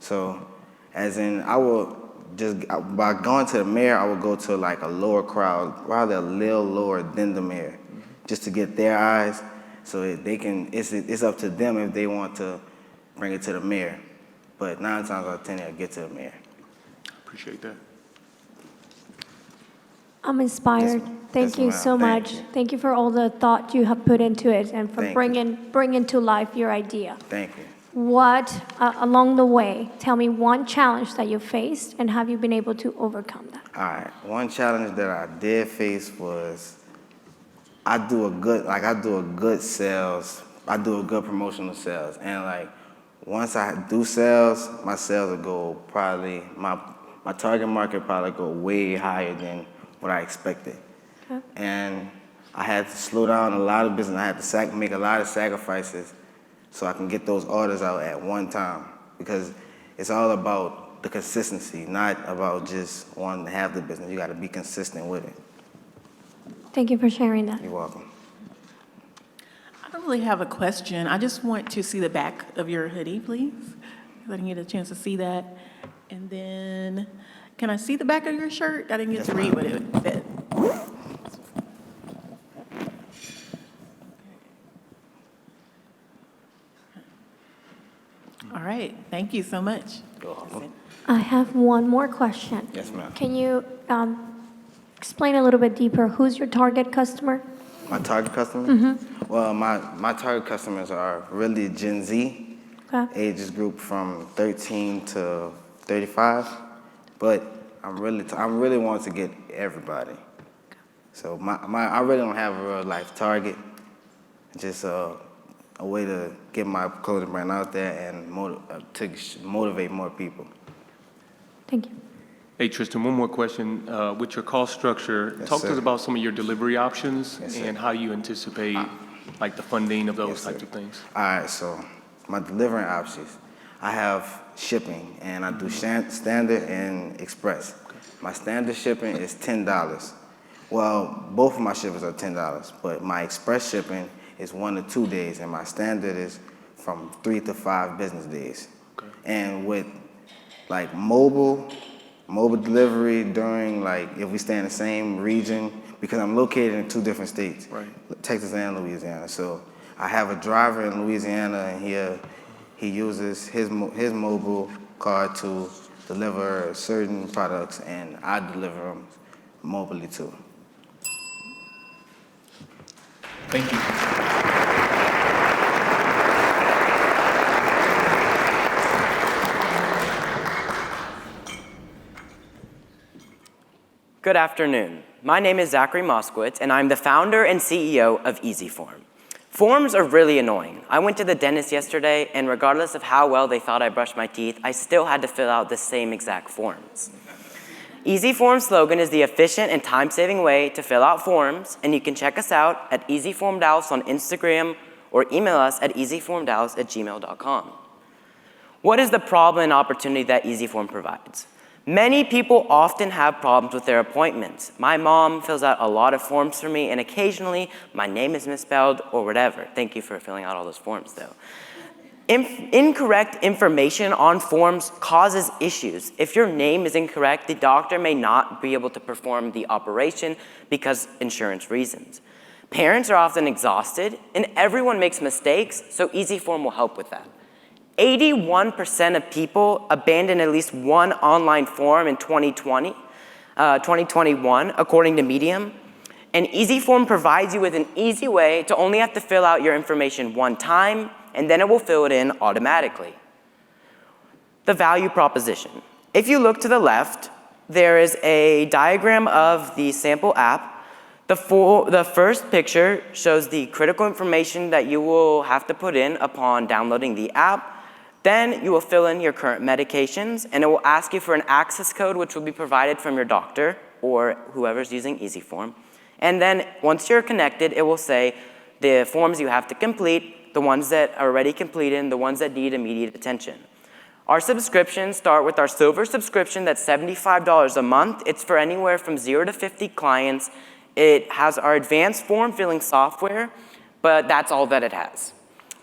S8: So, as in, I will just, by going to the mayor, I would go to like a lower crowd, rather a little lower than the mayor, just to get their eyes, so they can, it's up to them if they want to bring it to the mayor. But 9 times out of 10, they'll get to the mayor.
S5: Appreciate that.
S4: I'm inspired. Thank you so much. Thank you for all the thought you have put into it and for bringing to life your idea.
S8: Thank you.
S4: what, along the way, tell me one challenge that you faced and have you been able to overcome that?
S8: All right, one challenge that I did face was I do a good sales. I do a good promotional sales, and like once I do sales, my sales will go probably my target market probably go way higher than what I expected.
S4: Okay.
S8: And I had to slow down a lot of business. I had to make a lot of sacrifices so I can get those orders out at one time, because it's all about the consistency, not about just wanting to have the business. You got to be consistent with it.
S4: Thank you for sharing that.
S8: You're welcome.
S6: I don't really have a question. I just want to see the back of your hoodie, please. I didn't get a chance to see that. And then, can I see the back of your shirt? I didn't get to read what it said. All right, thank you so much.
S8: You're welcome.
S4: I have one more question.
S8: Yes, ma'am.
S4: Can you explain a little bit deeper, who's your target customer?
S8: My target customers? Well, my target customers are really Gen Z, ages group from 13 to 35, but I really want to get everybody. So I really don't have a real life target, just a way to get my clothing brand out there and to motivate more people.
S4: Thank you.
S5: Hey, Tristan, one more question. With your cost structure,
S8: Yes,
S5: talk to
S8: sir.
S5: us about some of your delivery options
S8: Yes, sir.
S5: and how you anticipate like the funding of those
S8: Yes, sir.
S5: types of things.
S8: All right, so my delivering options, I have shipping, and I do standard and express. My standard shipping is $10. Well, both of my shippings are $10, but my express shipping is 1 to 2 days, and my standard is from 3 to 5 business days.
S5: Okay.
S8: And with like mobile delivery during, like, if we stay in the same region, because I'm located in 2 different states,
S5: Right.
S8: Texas and Louisiana. So I have a driver in Louisiana, and he uses his mobile card to deliver certain products, and I deliver them mobilely too.
S5: Thank you.
S9: Good afternoon. My name is Zachary Moskowitz, and I'm the founder and CEO of EasyForm. Forms are really annoying. I went to the dentist yesterday, and regardless of how well they thought I brushed my teeth, I still had to fill out the same exact forms. EasyForm's slogan is the efficient and time-saving way to fill out forms, and you can check us out at EasyFormDallas on Instagram or email us at easyformdallas@gmail.com. What is the problem and opportunity that EasyForm provides? Many people often have problems with their appointments. My mom fills out a lot of forms for me, and occasionally my name is misspelled or whatever. Thank you for filling out all those forms, though. Incorrect information on forms causes issues. If your name is incorrect, the doctor may not be able to perform the operation because insurance reasons. Parents are often exhausted, and everyone makes mistakes, so EasyForm will help with that. 81% of people abandoned at least one online form in 2021, according to Medium. And EasyForm provides you with an easy way to only have to fill out your information one time, and then it will fill it in automatically. The value proposition. If you look to the left, there is a diagram of the sample app. The first picture shows the critical information that you will have to put in upon downloading the app. Then you will fill in your current medications, and it will ask you for an access code, which will be provided from your doctor or whoever's using EasyForm. And then once you're connected, it will say the forms you have to complete, the ones that are already completed, and the ones that need immediate attention. Our subscriptions start with our silver subscription that's $75 a month. It's for anywhere from 0 to 50 clients. It has our advanced form filling software, but that's all that it has.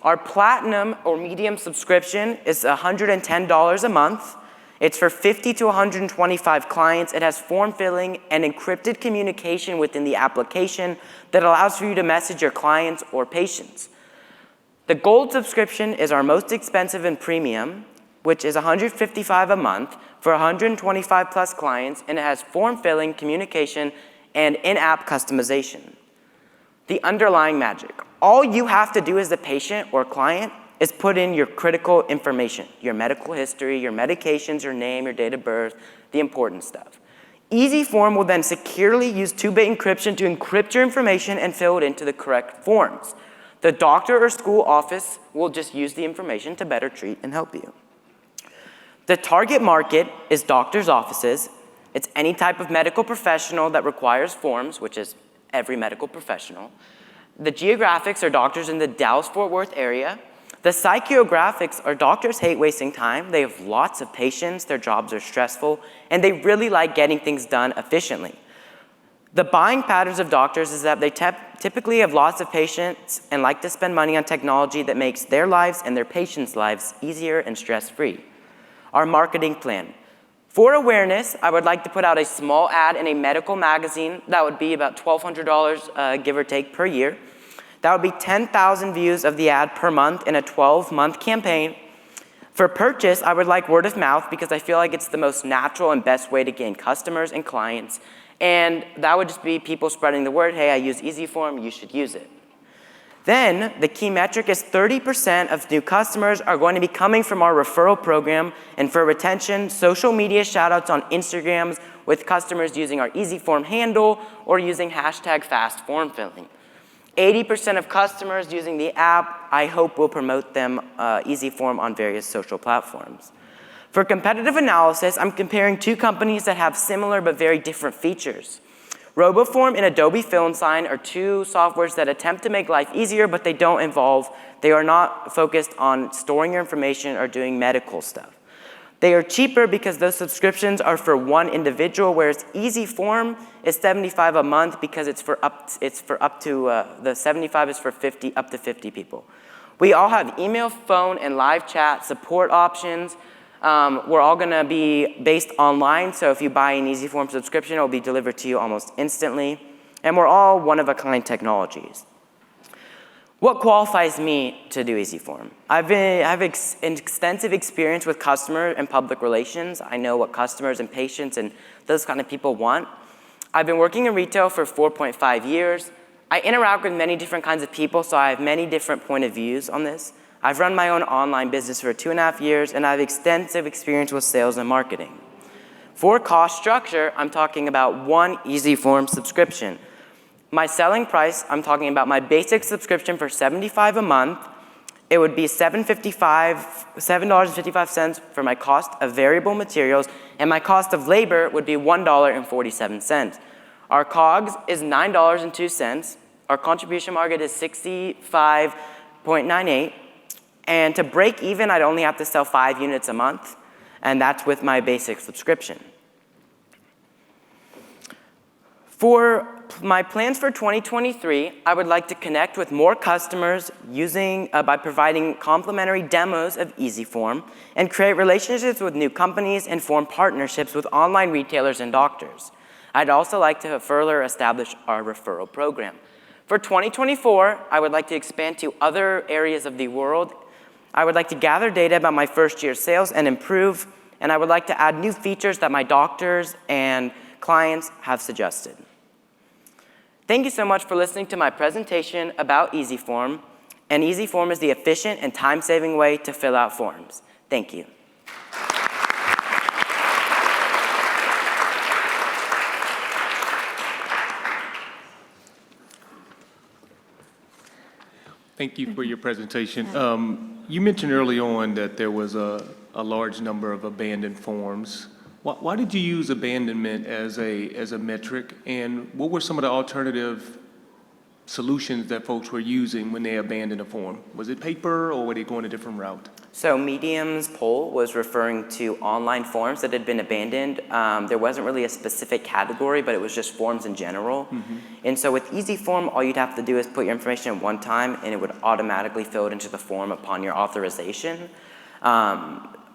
S9: Our platinum or medium subscription is $110 a month. It's for 50 to 125 clients. It has form filling and encrypted communication within the application that allows for you to message your clients or patients. The gold subscription is our most expensive and premium, which is $155 a month for 125 plus clients, and it has form filling, communication, and in-app customization. The underlying magic. All you have to do as the patient or client is put in your critical information, your medical history, your medications, your name, your date of birth, the important stuff. EasyForm will then securely use 2-bit encryption to encrypt your information and fill it into the correct forms. The doctor or school office will just use the information to better treat and help you. The target market is doctors' offices. It's any type of medical professional that requires forms, which is every medical professional. The geographics are doctors in the Dallas-Fort Worth area. The psychographics are doctors hate wasting time. They have lots of patients, their jobs are stressful, and they really like getting things done efficiently. The buying patterns of doctors is that they typically have lots of patients and like to spend money on technology that makes their lives and their patients' lives easier and stress-free. Our marketing plan. For awareness, I would like to put out a small ad in a medical magazine. That would be about $1,200, give or take, per year. That would be 10,000 views of the ad per month in a 12-month campaign. For purchase, I would like word of mouth because I feel like it's the most natural and best way to gain customers and clients. And that would just be people spreading the word, hey, I use EasyForm, you should use it. Then, the key metric is 30% of new customers are going to be coming from our referral program. And for retention, social media shoutouts on Instagrams with customers using our EasyForm handle or using hashtag fast form filling. 80% of customers using the app, I hope, will promote them EasyForm on various social platforms. For competitive analysis, I'm comparing 2 companies that have similar but very different features. RoboForm and Adobe FillnSign are 2 softwares that attempt to make life easier, but they are not focused on storing your information or doing medical stuff. They are cheaper because those subscriptions are for one individual, whereas EasyForm is $75 a month because it's for up to the $75 is for up to 50 people. We all have email, phone, and live chat support options. We're all going to be based online, so if you buy an EasyForm subscription, it will be delivered to you almost instantly. And we're all one-of-a-kind technologies. What qualifies me to do EasyForm? I have extensive experience with customer and public relations. I know what customers and patients and those kind of people want. I've been working in retail for 4.5 years. I interact with many different kinds of people, so I have many different point of views on this. I've run my own online business for 2.5 years, and I have extensive experience with sales and marketing. For cost structure, I'm talking about one EasyForm subscription. My selling price, I'm talking about my basic subscription for $75 a month. It would be $7.55 for my cost of variable materials, and my cost of labor would be $1.47. Our COGS is $9.02. Our contribution margin is 65.98. And to break even, I'd only have to sell 5 units a month, and that's with my basic subscription. For my plans for 2023, I would like to connect with more customers by providing complimentary demos of EasyForm and create relationships with new companies and form partnerships with online retailers and doctors. I'd also like to further establish our referral program. For 2024, I would like to expand to other areas of the world. I would like to gather data about my first year sales and improve, and I would like to add new features that my doctors and clients have suggested. Thank you so much for listening to my presentation about EasyForm, and EasyForm is the efficient and time-saving way to fill out forms. Thank you.
S5: Thank you for your presentation. You mentioned early on that there was a large number of abandoned forms. Why did you use abandonment as a metric, and what were some of the alternative solutions that folks were using when they abandoned a form? Was it paper, or were they going a different route?
S9: So Medium's poll was referring to online forms that had been abandoned. There wasn't really a specific category, but it was just forms in general. Mm-hmm. And so with EasyForm, all you'd have to do is put your information in one time, and it would automatically fill it into the form upon your authorization.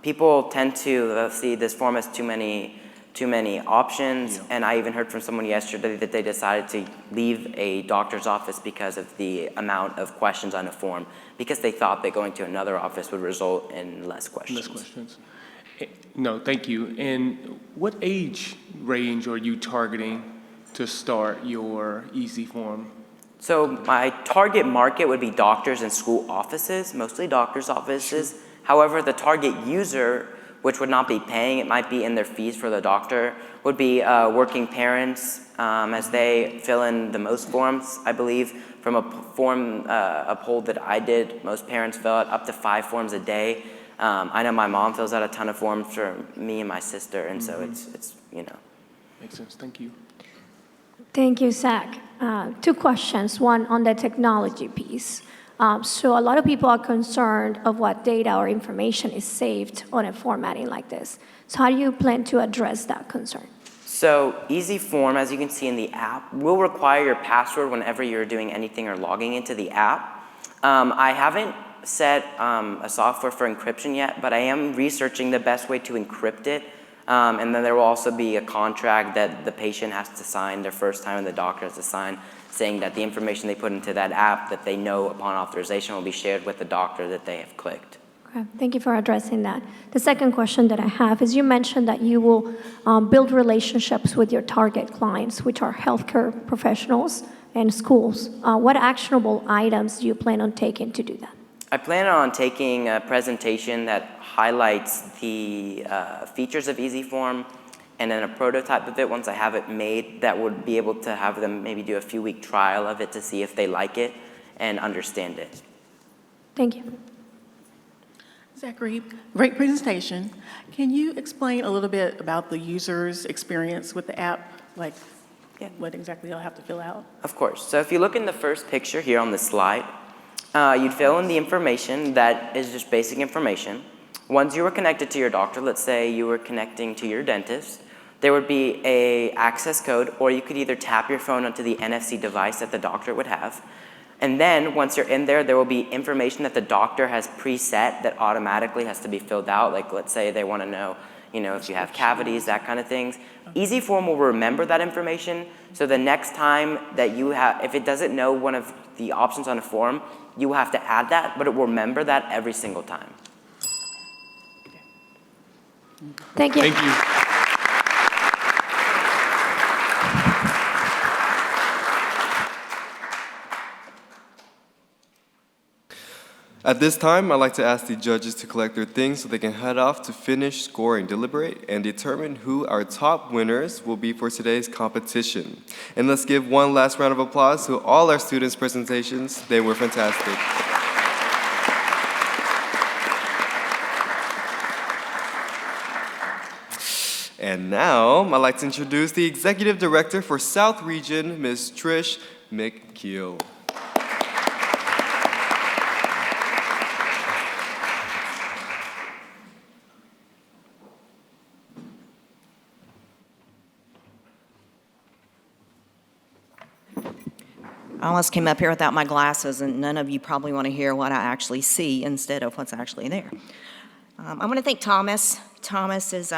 S9: People tend to see this form as too many options, and I even heard from someone yesterday that they decided to leave a doctor's office because of the amount of questions on a form, because they thought that going to another office would result in less questions.
S5: Less questions. No, thank you. And what age range are you targeting to start your EasyForm?
S9: So my target market would be doctors and school offices, mostly doctors' offices. However, the target user, which would not be paying, it might be in their fees for the doctor, would be working parents as they fill in the most forms. I believe from a poll that I did, most parents fill out up to 5 forms a day. I know my mom fills out a ton of forms for me and my sister, and so it's you know.
S5: Makes sense. Thank you.
S4: Thank you, Zach. 2 questions, one on the technology piece. So a lot of people are concerned of what data or information is saved on a formatting like this. So how do you plan to address that concern?
S9: So Easy Form, as you can see in the app, will require your password whenever you're doing anything or logging into the app. I haven't set a software for encryption yet, but I am researching the best way to encrypt it. And then there will also be a contract that the patient has to sign their first time and the doctor has to sign, saying that the information they put into that app that they know upon authorization will be shared with the doctor that they have clicked.
S4: Okay, thank you for addressing that. The second question that I have is you mentioned that you will build relationships with your target clients, which are healthcare professionals and schools. What actionable items do you plan on taking to do that?
S9: I plan on taking a presentation that highlights the features of Easy Form and then a prototype of it once I have it made that would be able to have them maybe do a few-week trial of it to see if they like it and understand it.
S4: Thank you.
S6: Zachary, great presentation. Can you explain a little bit about the user's experience with the app? Like, what exactly they'll have to fill out?
S9: Of course. So if you look in the first picture here on the slide, you'd fill in the information that is just basic information. Once you were connected to your doctor, let's say you were connecting to your dentist, there would be an access code, or you could either tap your phone onto the NFC device that the doctor would have. And then once you're in there, there will be information that the doctor has preset that automatically has to be filled out. Like let's say they want to know, if you have cavities, that kind of things. Easy Form will remember that information. So the next time that you have, if it doesn't know one of the options on a form, you will have to add that, but it will remember that every single time.
S4: Thank you.
S5: Thank you.
S1: At this time, I'd like to ask the judges to collect their things so they can head off to finish scoring, deliberate, and determine who our top winners will be for today's competition. And let's give one last round of applause to all our students' presentations. They were fantastic. And now, I'd like to introduce the Executive Director for South Region, Ms. Trish McKeel.
S10: I almost came up here without my glasses, and none of you probably want to hear what I actually see instead of what's actually there. I want to thank Thomas. Thomas is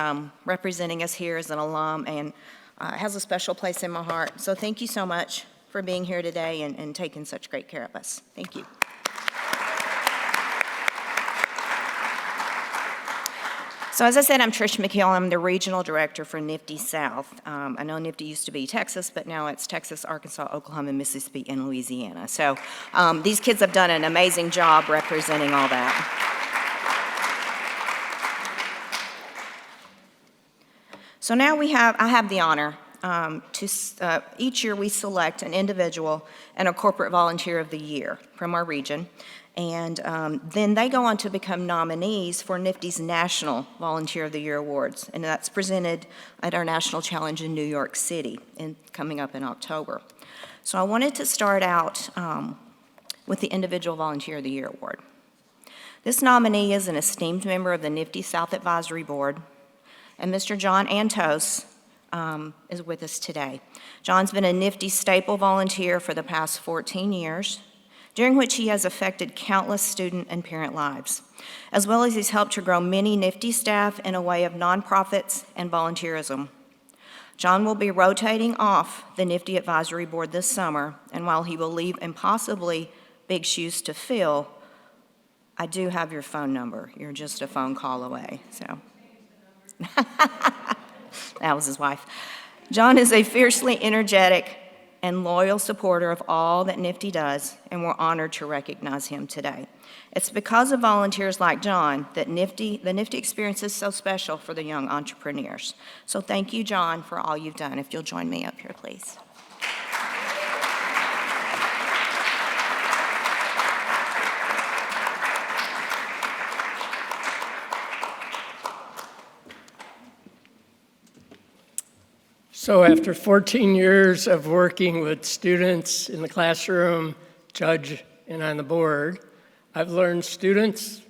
S10: representing us here as an alum and has a special place in my heart. So thank you so much for being here today and taking such great care of us. Thank you. So as I said, I'm Trish McKeel. I'm the regional director for NFTE South. I know NFTE used to be Texas, but now it's Texas, Arkansas, Oklahoma, Mississippi, and Louisiana. So these kids have done an amazing job representing all that. So now I have the honor each year we select an individual and a corporate volunteer of the year from our region. And then they go on to become nominees for NFTE's National Volunteer of the Year Awards. And that's presented at our National Challenge in New York City coming up in October. So I wanted to start out with the Individual Volunteer of the Year Award. This nominee is an esteemed member of the NFTE South Advisory Board, and Mr. John Antos is with us today. John's been a NFTE staple volunteer for the past 14 years, during which he has affected countless student and parent lives, as well as he's helped to grow many NFTE staff in a way of nonprofits and volunteerism. John will be rotating off the NFTE Advisory Board this summer, and while he will leave impossibly big shoes to fill, I do have your phone number. You're just a phone call away, so. That was his wife. John is a fiercely energetic, and loyal supporter of all that NFTE does, and we're honored to recognize him today. It's because of volunteers like John that the NFTE experience is so special for the young entrepreneurs. So thank you, John, for all you've done. If you'll join me up here, please.
S11: So after 14 years of working with students in the classroom, judge, and on the board, I've learned students,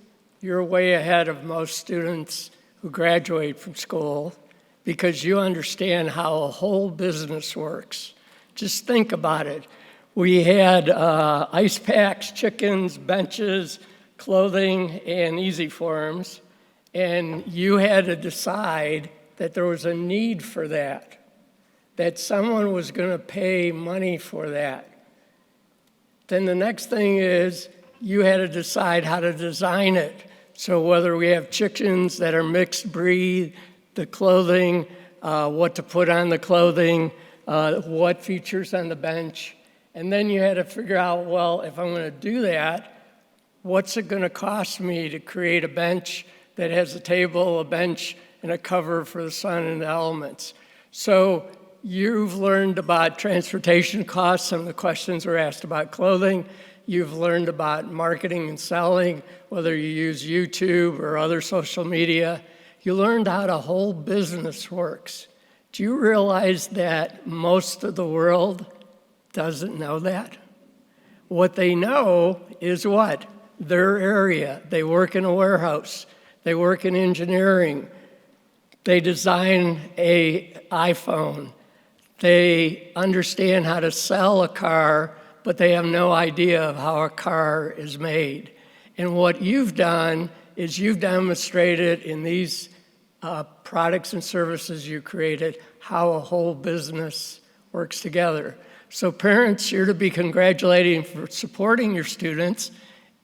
S11: you're way ahead of most students who graduate from school because you understand how a whole business works. Just think about it. We had ice packs, chickens, benches, clothing, and easy forms, and you had to decide that there was a need for that someone was going to pay money for that. Then the next thing is you had to decide how to design it. So whether we have chickens that are mixed breed, the clothing, what to put on the clothing, what features on the bench. And then you had to figure out, well, if I'm going to do that, what's it going to cost me to create a bench that has a table, a bench, and a cover for the sun and the elements? So you've learned about transportation costs. Some of the questions were asked about clothing. You've learned about marketing and selling, whether you use YouTube or other social media. You learned how the whole business works. Do you realize that most of the world doesn't know that? What they know is what? Their area. They work in a warehouse. They work in engineering. They design an iPhone. They understand how to sell a car, but they have no idea of how a car is made. And what you've done is you've demonstrated in these products and services you created how a whole business works together. So parents, you're to be congratulating for supporting your students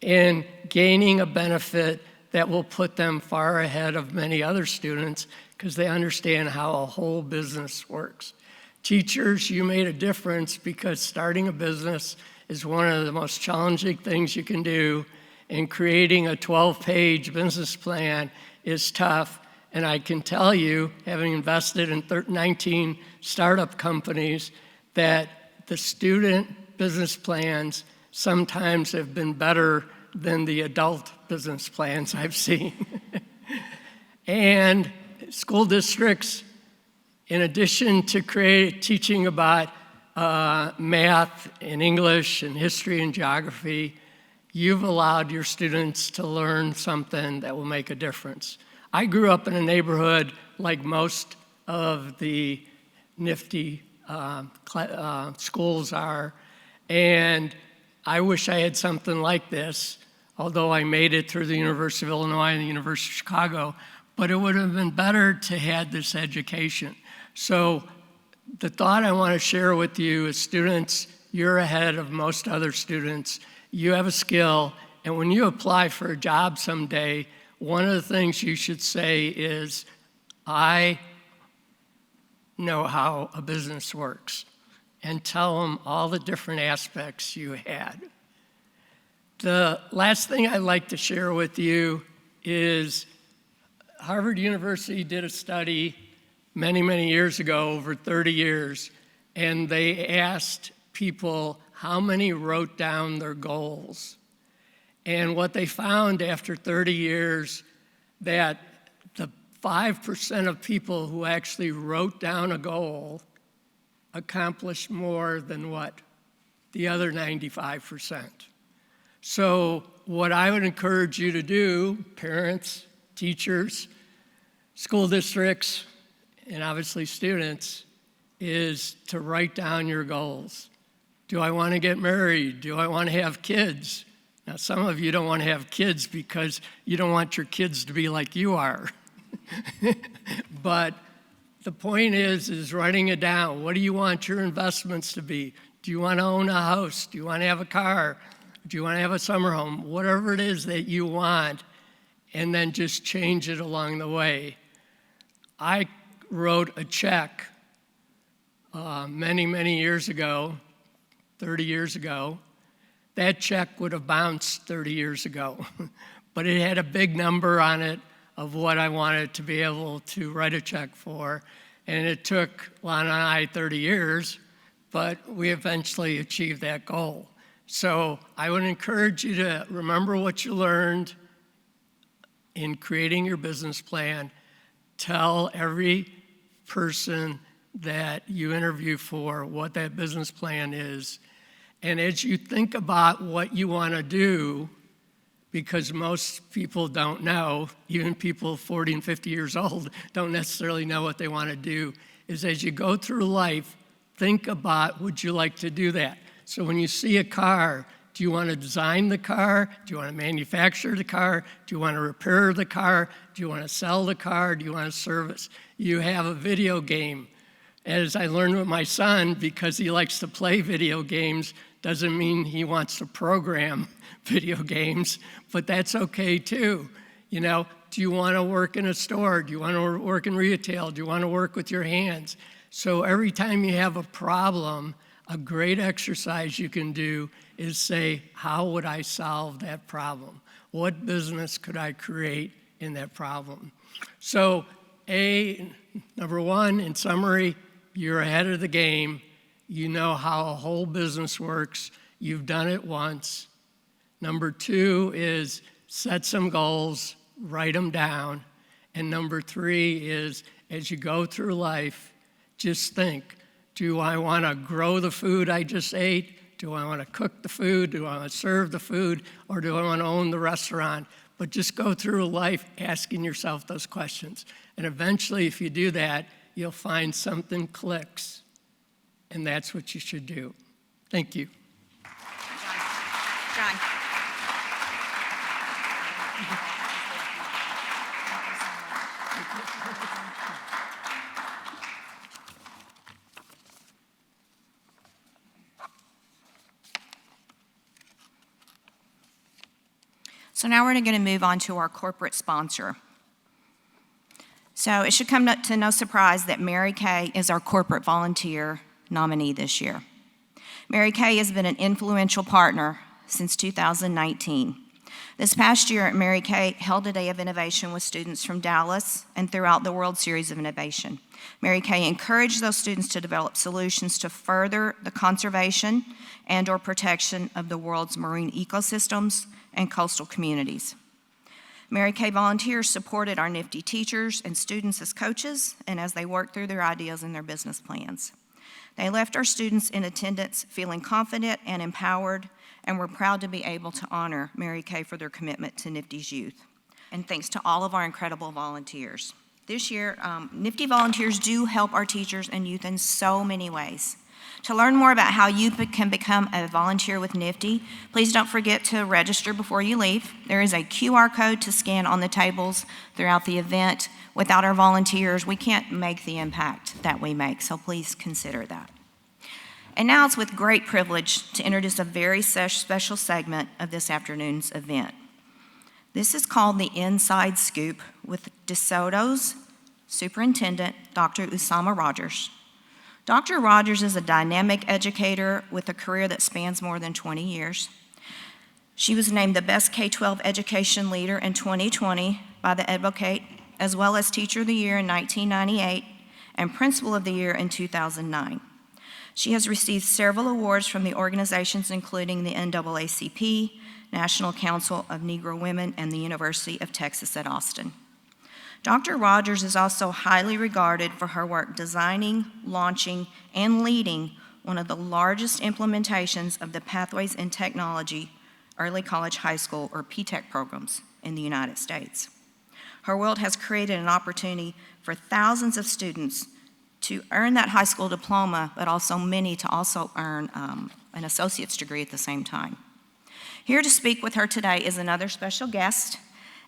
S11: and gaining a benefit that will put them far ahead of many other students because they understand how a whole business works. Teachers, you made a difference because starting a business is one of the most challenging things you can do, and creating a 12-page business plan is tough. And I can tell you, having invested in 19 startup companies, that the student business plans sometimes have been better than the adult business plans I've seen. And school districts, in addition to teaching about math and English and history and geography, you've allowed your students to learn something that will make a difference. I grew up in a neighborhood like most of the NFTE schools are, and I wish I had something like this, although I made it through the University of Illinois and the University of Chicago, but it would have been better to have this education. So the thought I want to share with you is, students, you're ahead of most other students. You have a skill, and when you apply for a job someday, one of the things you should say is, I know how a business works, and tell them all the different aspects you had. The last thing I'd like to share with you is Harvard University did a study many, many years ago, over 30 years, and they asked people how many wrote down their goals. And what they found after 30 years, that the 5% of people who actually wrote down a goal accomplished more than what? The other 95%. So what I would encourage you to do, parents, teachers, school districts, and obviously students, is to write down your goals. Do I want to get married? Do I want to have kids? Now, some of you don't want to have kids because you don't want your kids to be like you are. But the point is writing it down. What do you want your investments to be? Do you want to own a house? Do you want to have a car? Do you want to have a summer home? Whatever it is that you want, and then just change it along the way. I wrote a check many, many years ago, 30 years ago, that check would have bounced 30 years ago. But it had a big number on it of what I wanted to be able to write a check for. And it took Lana and I 30 years, but we eventually achieved that goal. So I would encourage you to remember what you learned in creating your business plan. Tell every person that you interview for what that business plan is. And as you think about what you want to do, because most people don't know, even people 40 and 50 years old don't necessarily know what they want to do, is as you go through life, think about, would you like to do that? So when you see a car, do you want to design the car? Do you want to manufacture the car? Do you want to repair the car? Do you want to sell the car? Do you want to service? You have a video game. As I learned with my son, because he likes to play video games, doesn't mean he wants to program video games, but that's okay too. You know, do you want to work in a store? Do you want to work in retail? Do you want to work with your hands? So every time you have a problem, a great exercise you can do is say, how would I solve that problem? What business could I create in that problem? So number one, in summary, you're ahead of the game. You know how a whole business works. You've done it once. Number two is set some goals, write them down. And number three is, as you go through life, just think, do I want to grow the food I just ate? Do I want to cook the food? Do I want to serve the food? Or do I want to own the restaurant? But just go through life asking yourself those questions. And eventually, if you do that, you'll find something clicks. And that's what you should do. Thank you.
S10: John. So now we're going to move on to our corporate sponsor. So it should come to no surprise that Mary Kay is our corporate volunteer nominee this year. Mary Kay has been an influential partner since 2019. This past year, Mary Kay held a day of innovation with students from Dallas and throughout the World Series of Innovation. Mary Kay encouraged those students to develop solutions to further the conservation and/or protection of the world's marine ecosystems and coastal communities. Mary Kay volunteers supported our NFTE teachers and students as coaches and as they worked through their ideas and their business plans. They left our students in attendance feeling confident and empowered, and we're proud to be able to honor Mary Kay for their commitment to NFTE's youth. And thanks to all of our incredible volunteers. This year, NFTE volunteers do help our teachers and youth in so many ways. To learn more about how you can become a volunteer with NFTE, please don't forget to register before you leave. There is a QR code to scan on the tables throughout the event. Without our volunteers, we can't make the impact that we make, so please consider that. And now it's with great privilege to introduce a very special segment of this afternoon's event. This is called the Inside Scoop with DeSoto's Superintendent, Dr. Usama Rogers. Dr. Rogers is a dynamic educator with a career that spans more than 20 years. She was named the Best K-12 Education Leader in 2020 by the Advocate, as well as Teacher of the Year in 1998 and Principal of the Year in 2009. She has received several awards from the organizations including the NAACP, National Council of Negro Women, and the University of Texas at Austin. Dr. Rogers is also highly regarded for her work designing, launching, and leading one of the largest implementations of the Pathways in Technology Early College High School, or PTEC programs in the United States. Her work has created an opportunity for thousands of students to earn that high school diploma, but also many to also earn an associate's degree at the same time. Here to speak with her today is another special guest,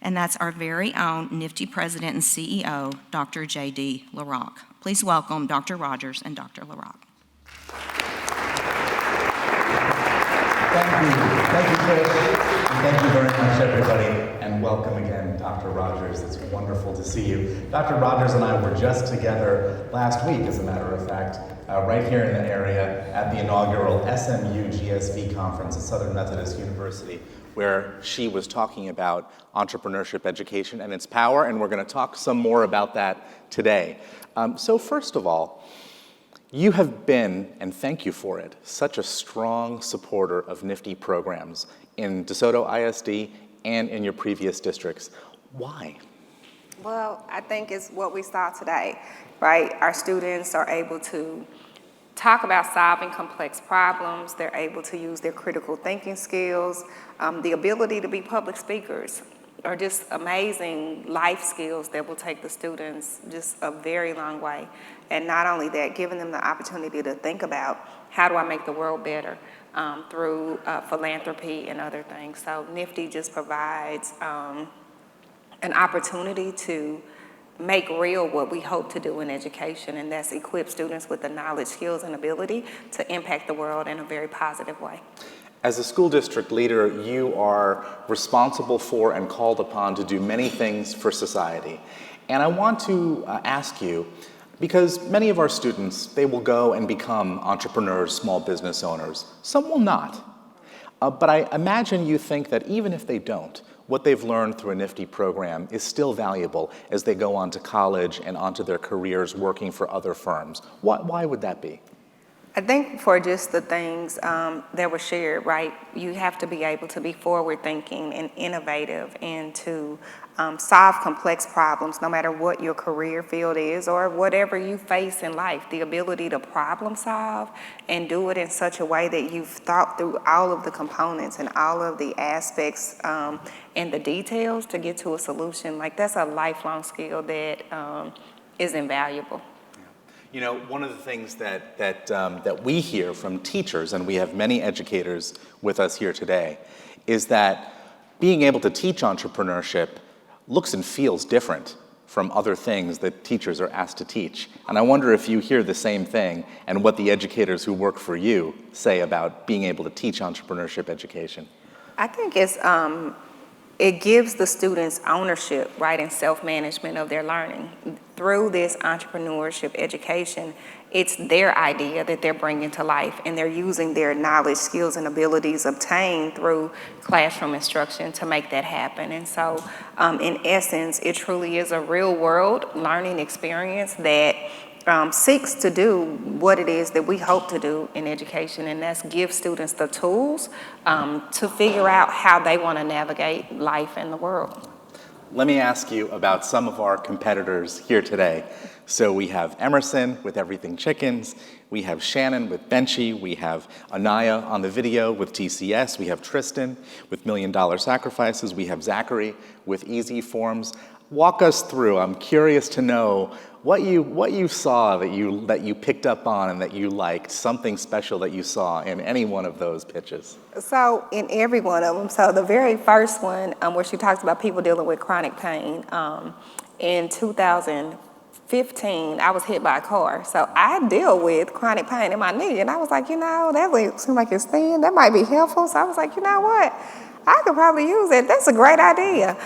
S10: and that's our very own NFTE President and CEO, Dr. J.D. LaRock. Please welcome Dr. Rogers and Dr. LaRock.
S12: Thank you, Chris, and thank you very much, everybody, and welcome again, Dr. Rogers. It's wonderful to see you. Dr. Rogers and I were just together last week, as a matter of fact, right here in the area at the inaugural SMU GSV conference at Southern Methodist University, where she was talking about entrepreneurship education and its power, and we're going to talk some more about that today. So first of all, you have been, and thank you for it, such a strong supporter of NFTE programs in DeSoto ISD and in your previous districts. Why?
S13: Well, I think it's what we saw today, right? Our students are able to talk about solving complex problems. They're able to use their critical thinking skills, the ability to be public speakers are just amazing life skills that will take the students just a very long way. And not only that, giving them the opportunity to think about how do I make the world better through philanthropy and other things. So NFTE just provides an opportunity to make real what we hope to do in education, and that's equip students with the knowledge, skills, and ability to impact the world in a very positive way.
S12: As a school district leader, you are responsible for and called upon to do many things for society. And I want to ask you, because many of our students, they will go and become entrepreneurs, small business owners. Some will not. But I imagine you think that even if they don't, what they've learned through a NFTE program is still valuable as they go on to college and onto their careers working for other firms. Why would that be?
S13: I think for just the things that were shared, right, you have to be able to be forward-thinking and innovative and to solve complex problems, no matter what your career field is or whatever you face in life. The ability to problem solve and do it in such a way that you've thought through all of the components and all of the aspects and the details to get to a solution, like that's a lifelong skill that is invaluable.
S12: You know, one of the things that we hear from teachers, and we have many educators with us here today, is that being able to teach entrepreneurship looks and feels different from other things that teachers are asked to teach. And I wonder if you hear the same thing and what the educators who work for you say about being able to teach entrepreneurship education.
S13: I think it gives the students ownership, right, and self-management of their learning. Through this entrepreneurship education, it's their idea that they're bringing to life, and they're using their knowledge, skills, and abilities obtained through classroom instruction to make that happen. And so, in essence, it truly is a real-world learning experience that seeks to do what it is that we hope to do in education, and that's give students the tools to figure out how they want to navigate life in the world.
S12: Let me ask you about some of our competitors here today. So we have Emerson with Everything Chickens, we have Shannon with Benchy, we have Anaya on the video with TCS, we have Tristan with $1 Million Sacrifices, we have Zachary with Easy Forms. Walk us through. I'm curious to know what you saw that you picked up on and that you liked, something special that you saw in any one of those pitches.
S13: So in every one of them, so the very first one where she talks about people dealing with chronic pain, in 2015, I was hit by a car. So I deal with chronic pain in my knee, and I was like, that seems like it's thin, that might be helpful. So I was like, you know what, I could probably use it. That's a great idea.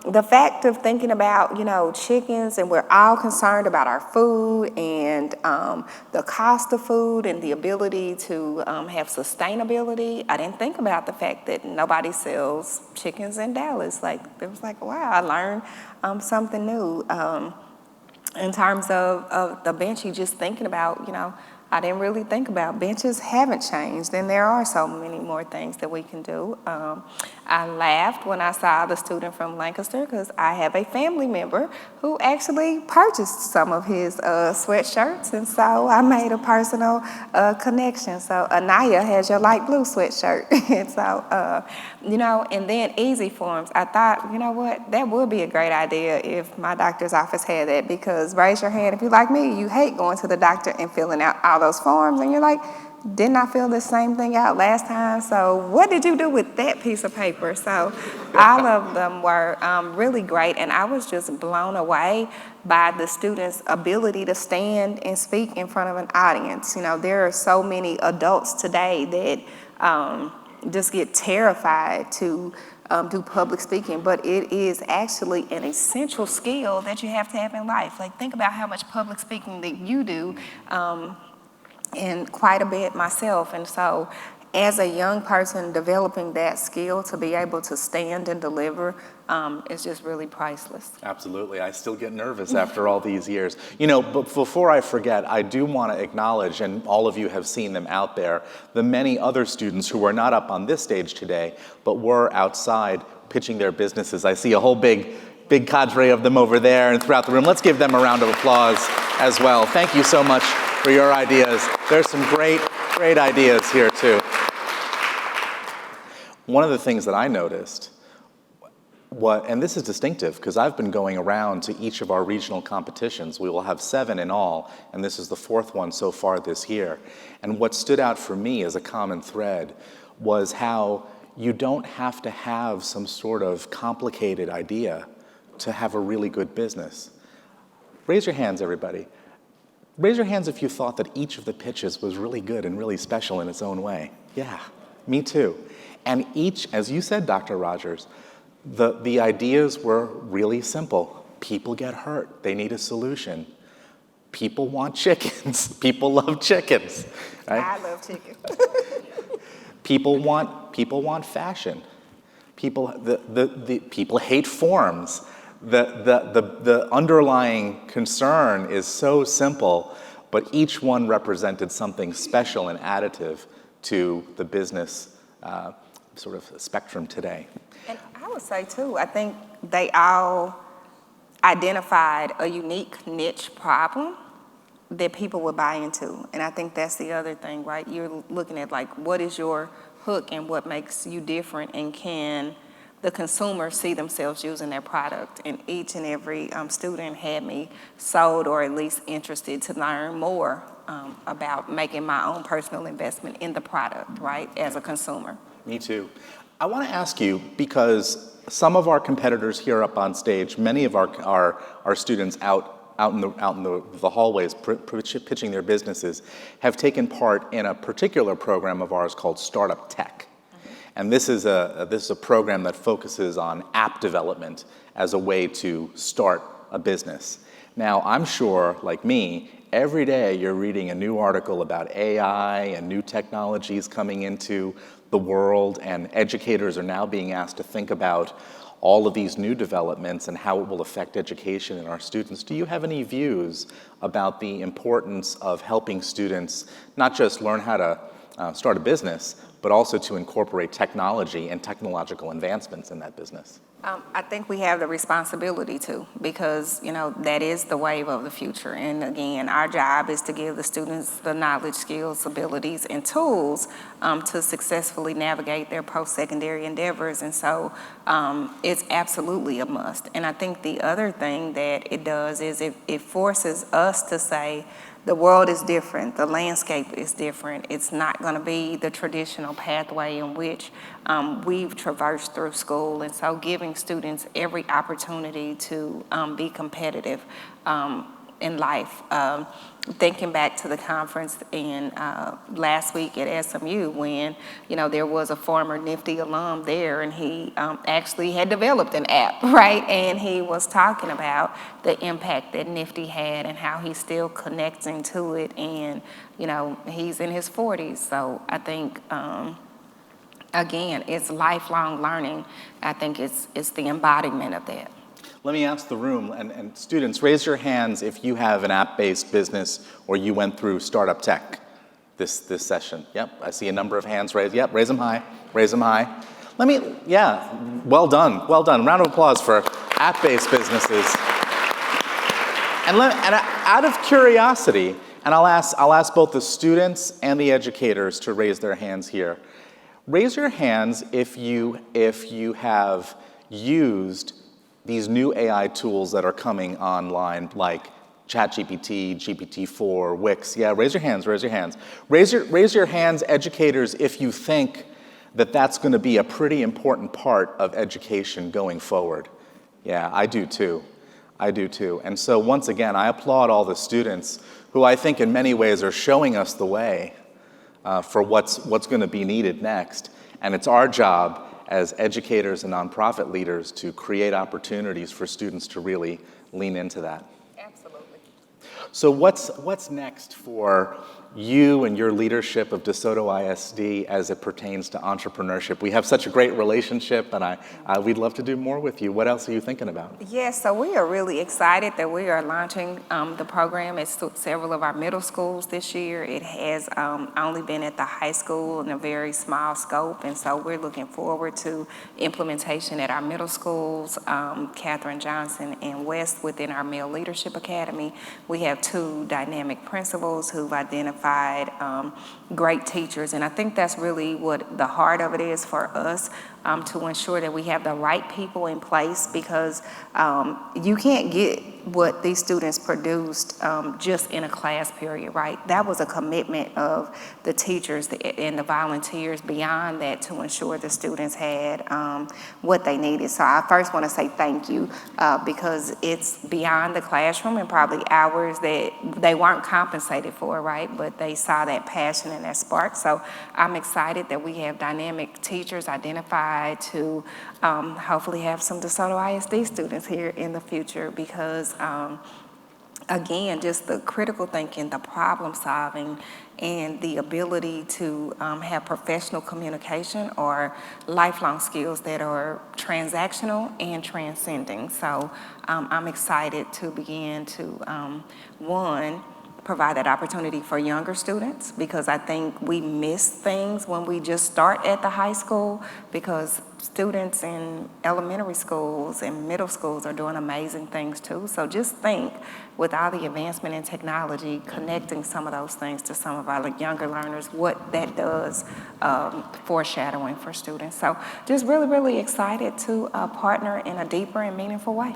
S13: The fact of thinking about, chickens, and we're all concerned about our food and the cost of food and the ability to have sustainability. I didn't think about the fact that nobody sells chickens in Dallas. It was like, wow, I learned something new. In terms of the Benchy, just thinking about, I didn't really think about. Benches haven't changed, and there are so many more things that we can do. I laughed when I saw the student from Lancaster because I have a family member who actually purchased some of his sweatshirts, and so I made a personal connection. So Anaya has your light blue sweatshirt, and so, and then Easy Forms. I thought, what, that would be a great idea if my doctor's office had that, because raise your hand if you're like me, you hate going to the doctor and filling out all those forms, and you're like, didn't I fill the same thing out last time? So what did you do with that piece of paper? So all of them were really great, and I was just blown away by the students' ability to stand and speak in front of an audience. There are so many adults today that just get terrified to do public speaking, but it is actually an essential skill that you have to have in life. Like, think about how much public speaking that you do, and quite a bit myself. And so as a young person developing that skill to be able to stand and deliver is just really priceless.
S12: Absolutely. I still get nervous after all these years. You know, but before I forget, I do want to acknowledge, and all of you have seen them out there, the many other students who are not up on this stage today, but were outside pitching their businesses. I see a whole big cadre of them over there and throughout the room. Let's give them a round of applause as well. Thank you so much for your ideas. There's some great ideas here too. One of the things that I noticed, and this is distinctive because I've been going around to each of our regional competitions. We will have 7 in all, and this is the 4th one so far this year. And what stood out for me as a common thread was how you don't have to have some sort of complicated idea to have a really good business. Raise your hands, everybody. Raise your hands if you thought that each of the pitches was really good and really special in its own way. Yeah, me too. And each, as you said, Dr. Rogers, the ideas were really simple. People get hurt. They need a solution. People want chickens. People love chickens. Right?
S13: I love chicken.
S12: People want fashion. People hate forms. The underlying concern is so simple, but each one represented something special and additive to the business sort of spectrum today.
S13: And I would say too, I think they all identified a unique niche problem that people would buy into. And I think that's the other thing, right? You're looking at like, what is your hook and what makes you different, and can the consumer see themselves using their product? And each and every student had me sold, or at least interested to learn more about making my own personal investment in the product, right, as a consumer.
S12: Me too. I want to ask you, because some of our competitors here up on stage, many of our students out in the hallways pitching their businesses, have taken part in a particular program of ours called Startup Tech. And this is a program that focuses on app development as a way to start a business. Now, I'm sure, like me, every day you're reading a new article about AI and new technologies coming into the world, and educators are now being asked to think about all of these new developments and how it will affect education and our students. Do you have any views about the importance of helping students not just learn how to start a business, but also to incorporate technology and technological advancements in that business?
S13: I think we have the responsibility to, because, you know, that is the wave of the future. And again, our job is to give the students the knowledge, skills, abilities, and tools to successfully navigate their post-secondary endeavors. And so it's absolutely a must. And I think the other thing that it does is it forces us to say, the world is different, the landscape is different. It's not going to be the traditional pathway in which we've traversed through school. And so giving students every opportunity to be competitive in life. Thinking back to the conference in last week at SMU, when, you know, there was a former NFTE alum there, and he actually had developed an app, right? And he was talking about the impact that NFTE had and how he's still connecting to it. And, you know, he's in his 40s. So I think, again, it's lifelong learning. I think it's the embodiment of that.
S12: Let me ask the room, and students, raise your hands if you have an app-based business or you went through Startup Tech this session. Yep, I see a number of hands raised. Yep, raise them high, raise them high. Well done, well done. Round of applause for app-based businesses. And out of curiosity, and I'll ask both the students and the educators to raise their hands here. Raise your hands if you have used these new AI tools that are coming online, like ChatGPT, GPT-4, Wix. Yeah, raise your hands, raise your hands. Raise your hands, educators, if you think that that's going to be a pretty important part of education going forward. Yeah, I do too. I do too. And so once again, I applaud all the students who I think in many ways are showing us the way for what's going to be needed next. And it's our job as educators and nonprofit leaders to create opportunities for students to really lean into that.
S13: Absolutely.
S12: So what's next for you and your leadership of DeSoto ISD as it pertains to entrepreneurship? We have such a great relationship, and we'd love to do more with you. What else are you thinking about?
S13: Yes, so we are really excited that we are launching the program at several of our middle schools this year. It has only been at the high school in a very small scope, and so we're looking forward to implementation at our middle schools, Catherine Johnson and West within our Male Leadership Academy. We have 2 dynamic principals who've identified great teachers, and I think that's really what the heart of it is for us, to ensure that we have the right people in place, because you can't get what these students produced just in a class period, right? That was a commitment of the teachers and the volunteers beyond that to ensure the students had what they needed. So I first want to say thank you, because it's beyond the classroom and probably hours that they weren't compensated for, right? But they saw that passion and that spark. So I'm excited that we have dynamic teachers identified to hopefully have some DeSoto ISD students here in the future, because again, just the critical thinking, the problem solving, and the ability to have professional communication are lifelong skills that are transactional and transcending. So I'm excited to begin to, one, provide that opportunity for younger students, because I think we miss things when we just start at the high school, because students in elementary schools and middle schools are doing amazing things too. So just think, with all the advancement in technology, connecting some of those things to some of our younger learners, what that does foreshadowing for students. So just really, really excited to partner in a deeper and meaningful way.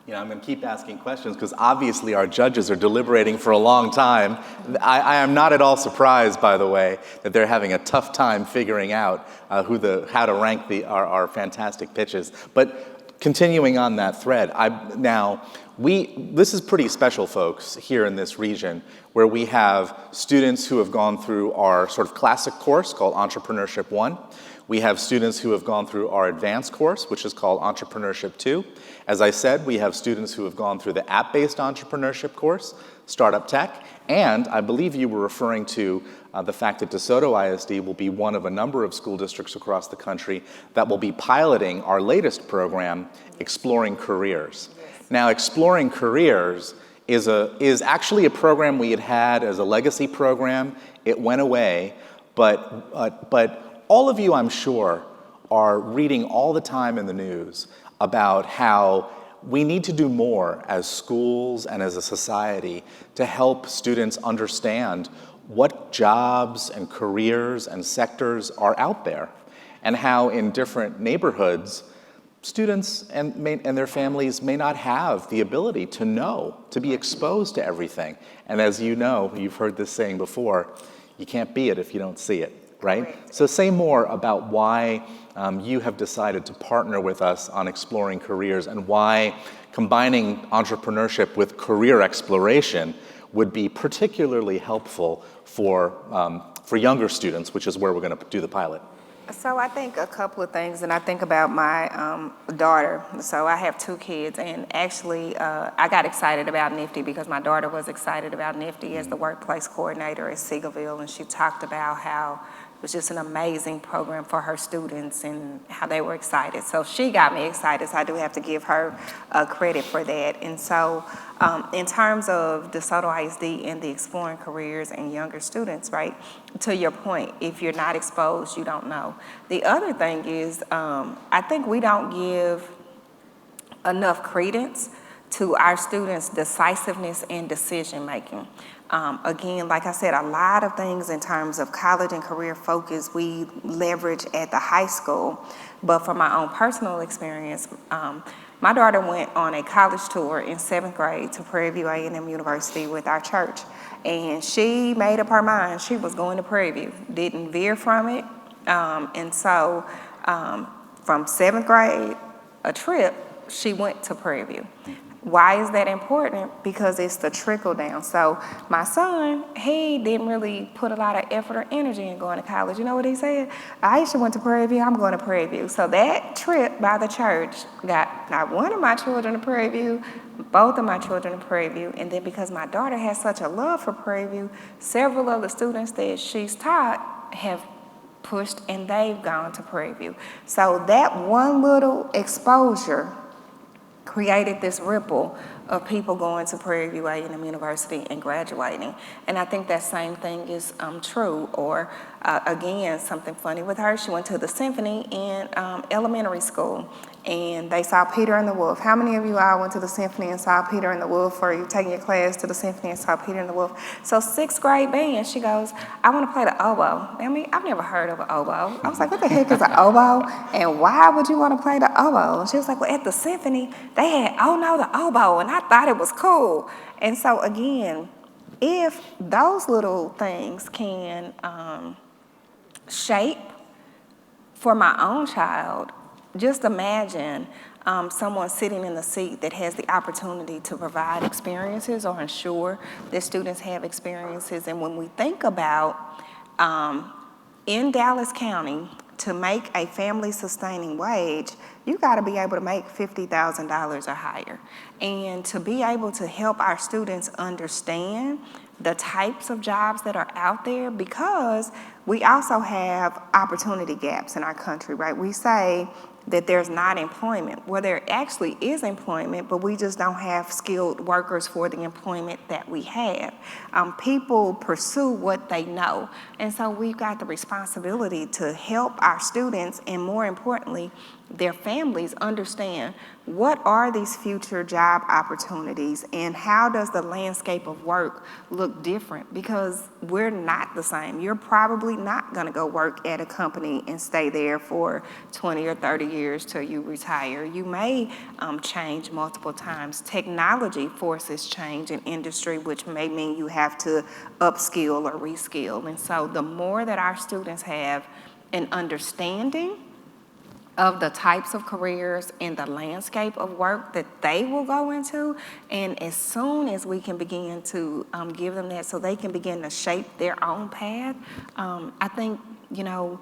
S12: You know, I'm going to keep asking questions because obviously our judges are deliberating for a long time. I am not at all surprised, by the way, that they're having a tough time figuring out how to rank our fantastic pitches. But continuing on that thread, this is pretty special, folks, here in this region, where we have students who have gone through our sort of classic course called Entrepreneurship 1. We have students who have gone through our advanced course, which is called Entrepreneurship 2. As I said, we have students who have gone through the app-based entrepreneurship course, Startup Tech, and I believe you were referring to the fact that DeSoto ISD will be one of a number of school districts across the country that will be piloting our latest program, Exploring Careers. Now, Exploring Careers is actually a program we had as a legacy program. It went away, but all of you, I'm sure, are reading all the time in the news about how we need to do more as schools and as a society to help students understand what jobs and careers and sectors are out there, and how in different neighborhoods, students and their families may not have the ability to know, to be exposed to everything. And as you know, you've heard this saying before, you can't be it if you don't see it. Right? So say more about why you have decided to partner with us on Exploring Careers, and why combining entrepreneurship with career exploration would be particularly helpful for younger students, which is where we're going to do the pilot.
S13: So I think a couple of things, and I think about my daughter. So I have 2 kids, and actually I got excited about NFTE because my daughter was excited about NFTE as the workplace coordinator at Seagoville, and she talked about how it was just an amazing program for her students and how they were excited. So she got me excited, so I do have to give her credit for that. And so in terms of DeSoto ISD and the Exploring Careers and younger students, right, to your point, if you're not exposed, you don't know. The other thing is, I think we don't give enough credence to our students' decisiveness and decision making. Again, like I said, a lot of things in terms of college and career focus we leverage at the high school, but from my own personal experience, my daughter went on a college tour in 7th grade to Prairie View A&M University with our church, and she made up her mind she was going to Prairie View, didn't veer from it, and so from 7th grade, a trip she went to Prairie View. Why is that important? Because it's the trickle down. So my son, he didn't really put a lot of effort or energy in going to college. You know what he said? Aisha went to Prairie View, I'm going to Prairie View. So that trip by the church got not one of my children to Prairie View, both of my children to Prairie View. And then because my daughter has such a love for Prairie View, several of the students that she's taught have pushed and they've gone to Prairie View. So that one little exposure created this ripple of people going to Prairie View A&M University and graduating. And I think that same thing is true. Or again, something funny with her, she went to the symphony in elementary school and they saw Peter and the Wolf. How many of you all went to the symphony and saw Peter and the Wolf, or you taking your class to the symphony and saw Peter and the Wolf? So 6th grade band, she goes, I want to play the oboe. I mean, I've never heard of an oboe. I was like, what the heck is an oboe? And why would you want to play the oboe? And she was like, well, at the symphony, they had, oh no, the oboe, and I thought it was cool. And so again, if those little things can shape for my own child, just imagine someone sitting in the seat that has the opportunity to provide experiences or ensure that students have experiences. And when we think about in Dallas County, to make a family sustaining wage, you gotta be able to make $50,000 or higher. And to be able to help our students understand the types of jobs that are out there, because we also have opportunity gaps in our country, right? We say that there's not employment. Well, there actually is employment, but we just don't have skilled workers for the employment that we have. People pursue what they know. And so we've got the responsibility to help our students and, more importantly, their families understand what are these future job opportunities and how does the landscape of work look different, because we're not the same. You're probably not going to go work at a company and stay there for 20 or 30 years till you retire. You may change multiple times. Technology forces change in industry, which may mean you have to upskill or reskill. And so the more that our students have an understanding of the types of careers and the landscape of work that they will go into, and as soon as we can begin to give them that so they can begin to shape their own path, I think, you know,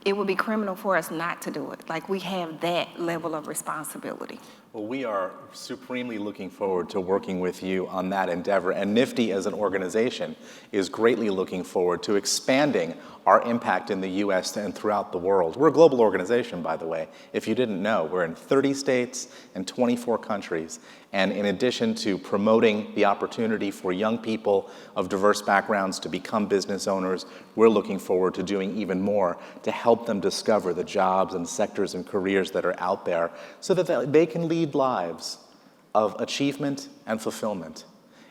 S13: it would be criminal for us not to do it. Like, we have that level of responsibility.
S12: Well, we are supremely looking forward to working with you on that endeavor, and NFTE as an organization is greatly looking forward to expanding our impact in the U.S. and throughout the world. We're a global organization, by the way. If you didn't know, we're in 30 states and 24 countries. And in addition to promoting the opportunity for young people of diverse backgrounds to become business owners, we're looking forward to doing even more to help them discover the jobs and sectors and careers that are out there so that they can lead lives of achievement and fulfillment.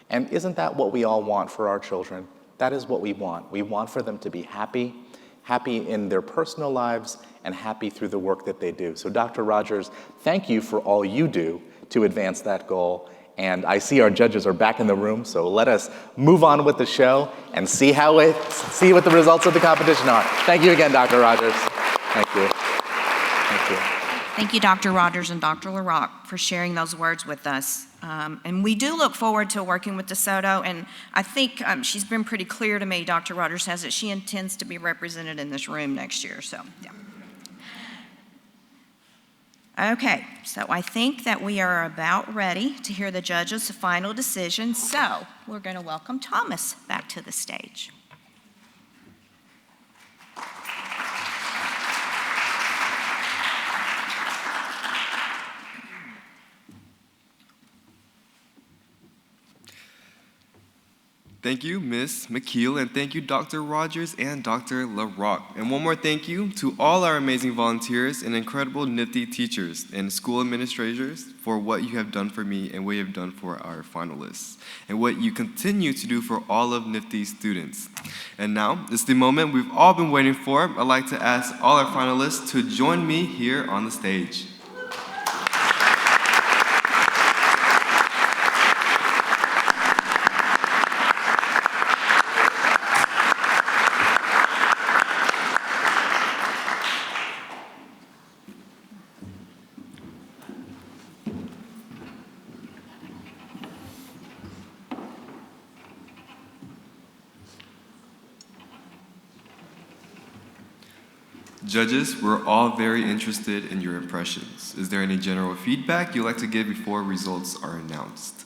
S12: And isn't that what we all want for our children? That is what we want. We want for them to be happy, happy in their personal lives, and happy through the work that they do. So Dr. Rogers, thank you for all you do to advance that goal. And I see our judges are back in the room, so let us move on with the show and see what the results of the competition are. Thank you again, Dr. Rogers. Thank you. Thank you.
S10: Thank you, Dr. Rogers and Dr. LaRock, for sharing those words with us. And we do look forward to working with DeSoto, and I think she's been pretty clear to me, Dr. Rogers has, that she intends to be represented in this room next year, so yeah. Okay, so I think that we are about ready to hear the judges' final decision, so we're going to welcome Thomas back to the stage.
S1: Thank you, Ms. McKeel, and thank you, Dr. Rogers and Dr. LaRock. And one more thank you to all our amazing volunteers and incredible NFTE teachers and school administrators for what you have done for me and what you have done for our finalists, and what you continue to do for all of NFTE students. And now, it's the moment we've all been waiting for. I'd like to ask all our finalists to join me here on the stage. Judges, we're all very interested in your impressions. Is there any general feedback you'd like to give before results are announced?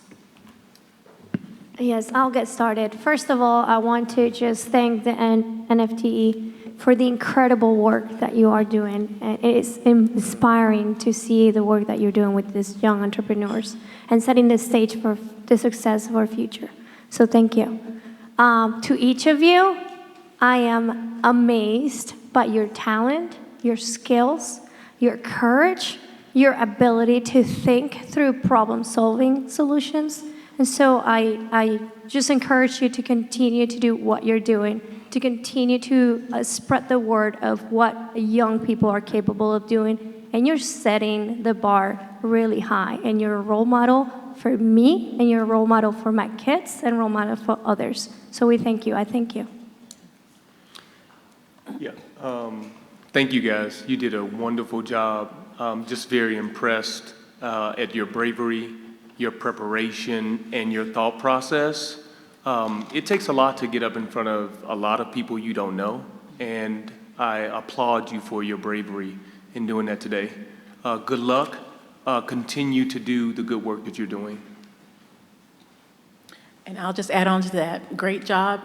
S4: Yes, I'll get started. First of all, I want to just thank the NFTE for the incredible work that you are doing. And it is inspiring to see the work that you're doing with these young entrepreneurs and setting the stage for the success of our future. So thank you. To each of you, I am amazed by your talent, your skills, your courage, your ability to think through problem-solving solutions. And so I just encourage you to continue to do what you're doing, to continue to spread the word of what young people are capable of doing. And you're setting the bar really high. And you're a role model for me, and you're a role model for my kids, and role model for others. So we thank you. I thank you.
S5: Yeah. Thank you, guys. You did a wonderful job. Just very impressed at your bravery, your preparation, and your thought process. It takes a lot to get up in front of a lot of people you don't know, and I applaud you for your bravery in doing that today. Good luck. Continue to do the good work that you're doing.
S6: And I'll just add on to that. Great job,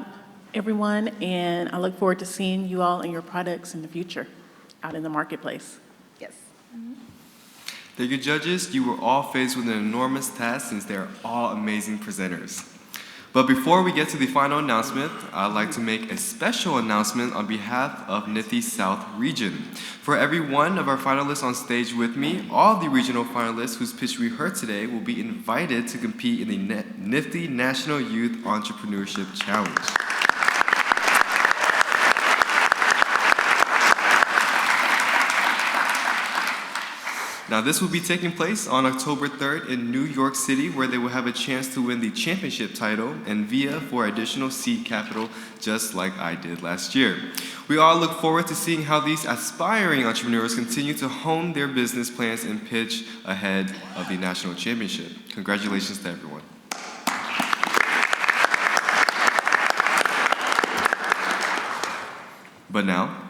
S6: everyone, and I look forward to seeing you all and your products in the future out in the marketplace. Yes.
S1: Thank you, judges. You were all faced with an enormous task since they're all amazing presenters. But before we get to the final announcement, I'd like to make a special announcement on behalf of NFTE South Region. For every one of our finalists on stage with me, all the regional finalists whose pitch we heard today will be invited to compete in the NFTE National Youth Entrepreneurship Challenge. Now, this will be taking place on October 3rd in New York City, where they will have a chance to win the championship title and via for additional seed capital, just like I did last year. We all look forward to seeing how these aspiring entrepreneurs continue to hone their business plans and pitch ahead of the national championship. Congratulations to everyone. But now,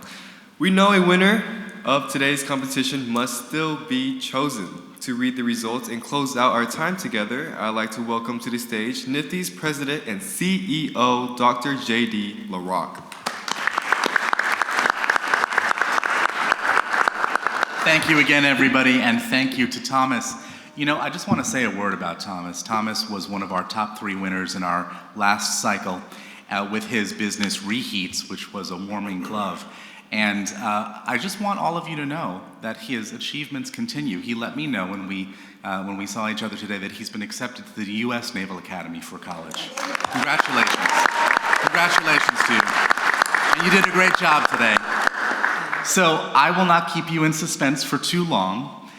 S1: we know a winner of today's competition must still be chosen. To read the results and close out our time together, I'd like to welcome to the stage NFTE's President and CEO, Dr. J.D. LaRocque.
S14: Thank you again, everybody, and thank you to Thomas. You know, I just want to say a word about Thomas. Thomas was one of our top 3 winners in our last cycle with his business Reheats, which was a warming glove. And I just want all of you to know that his achievements continue. He let me know when we saw each other today that he's been accepted to the U.S. Naval Academy for college. Congratulations. Congratulations to you. And you did a great job today. So I will not keep you in suspense for too long,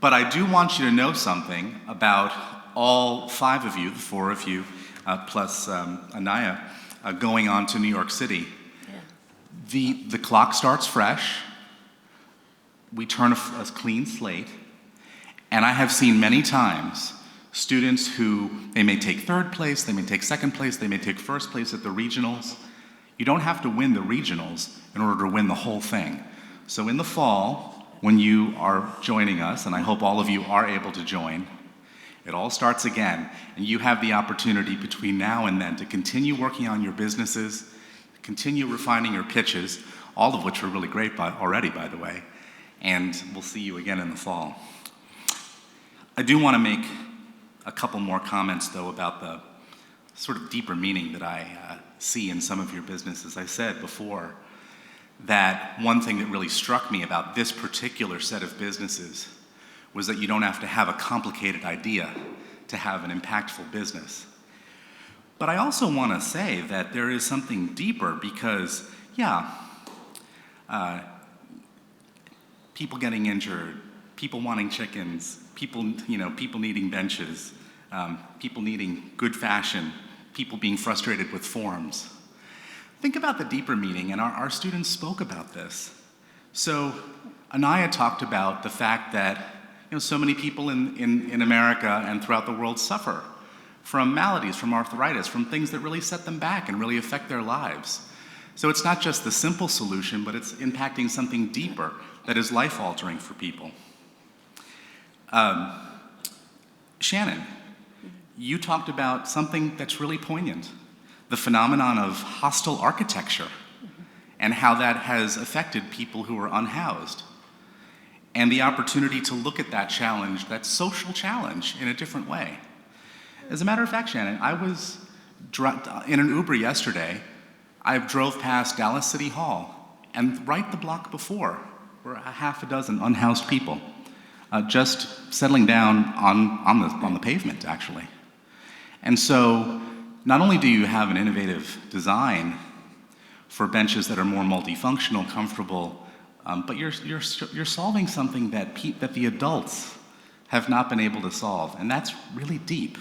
S14: but I do want you to know something about all 5 of you, the 4 of you, plus Anaya, going on to New York City. The clock starts fresh. We turn a clean slate. And I have seen many times students who, they may take 3rd place, they may take 2nd place, they may take 1st place at the regionals. You don't have to win the regionals in order to win the whole thing. So in the fall, when you are joining us, and I hope all of you are able to join, it all starts again. And you have the opportunity between now and then to continue working on your businesses, continue refining your pitches, all of which are really great already, by the way, and we'll see you again in the fall. I do want to make a couple more comments, though, about the sort of deeper meaning that I see in some of your business. As I said before, that one thing that really struck me about this particular set of businesses was that you don't have to have a complicated idea to have an impactful business. But I also want to say that there is something deeper because, people getting injured, people wanting chickens, people needing benches, people needing good fashion, people being frustrated with forms. Think about the deeper meaning, and our students spoke about this. So Anaya talked about the fact that so many people in America and throughout the world suffer from maladies, from arthritis, from things that really set them back and really affect their lives. So it's not just the simple solution, but it's impacting something deeper that is life-altering for people. Shannon, you talked about something that's really poignant, the phenomenon of hostile architecture and how that has affected people who are unhoused, and the opportunity to look at that challenge, that social challenge, in a different way. As a matter of fact, Shannon, I was in an Uber yesterday. I drove past Dallas City Hall, and right the block before were a half a dozen unhoused people, just settling down on the pavement, actually. And so, not only do you have an innovative design for benches that are more multifunctional, comfortable, but you're solving something that the adults have not been able to solve, and that's really deep.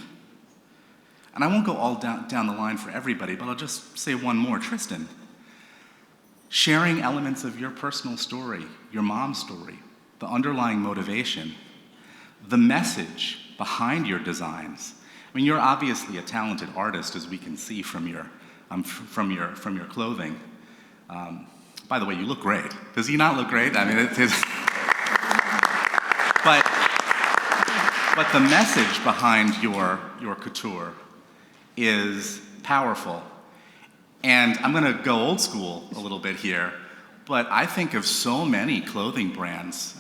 S14: And I won't go all down the line for everybody, but I'll just say one more. Tristan, sharing elements of your personal story, your mom's story, the underlying motivation, the message behind your designs. I mean, you're obviously a talented artist, as we can see from your clothing. By the way, you look great. Does he not look great? I mean, but the message behind your couture is powerful. And I'm gonna go old school a little bit here, but I think of so many clothing brands,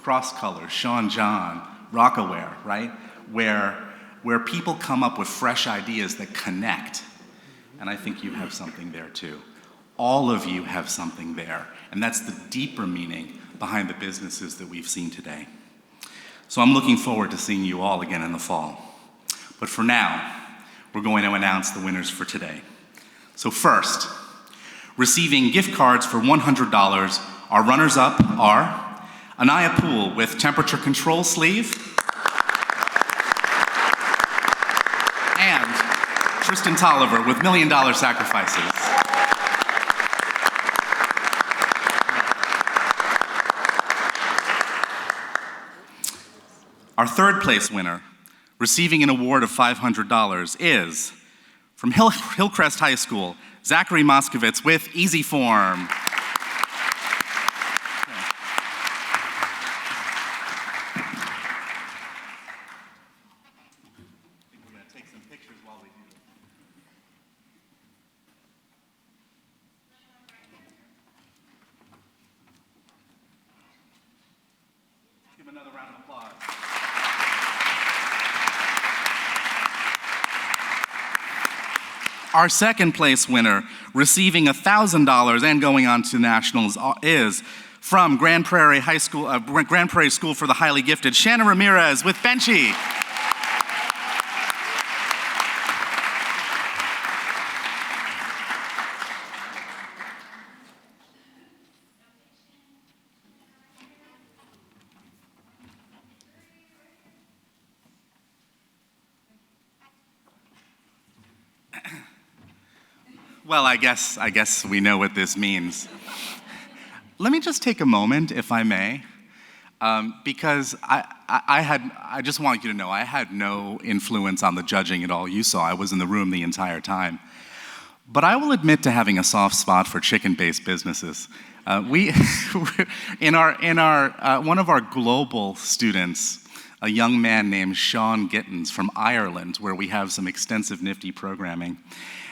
S14: Cross Colors, Sean John, Rockaware, right? Where people come up with fresh ideas that connect. And I think you have something there too. All of you have something there, and that's the deeper meaning behind the businesses that we've seen today. So I'm looking forward to seeing you all again in the fall. But for now, we're going to announce the winners for today. So first, receiving gift cards for $100, our runners-up are Anaya Poole with temperature control sleeve, and Tristan Tolliver with $1 Million Sacrifices. Our third place winner, receiving an award of $500, is from Hillcrest High School, Zachary Moskowitz with Easy Form. We're going to take some pictures while we do. Give him another round of applause. Our second place winner, receiving $1,000 and going on to nationals, is from Grand Prairie School for the Highly Gifted, Shanna Ramirez with Benchy. Well, I guess we know what this means. Let me just take a moment, if I may, because I just want you to know I had no influence on the judging at all. You saw I was in the room the entire time. But I will admit to having a soft spot for chicken-based businesses. One of our global students, a young man named Sean Gittins from Ireland, where we have some extensive nifty programming,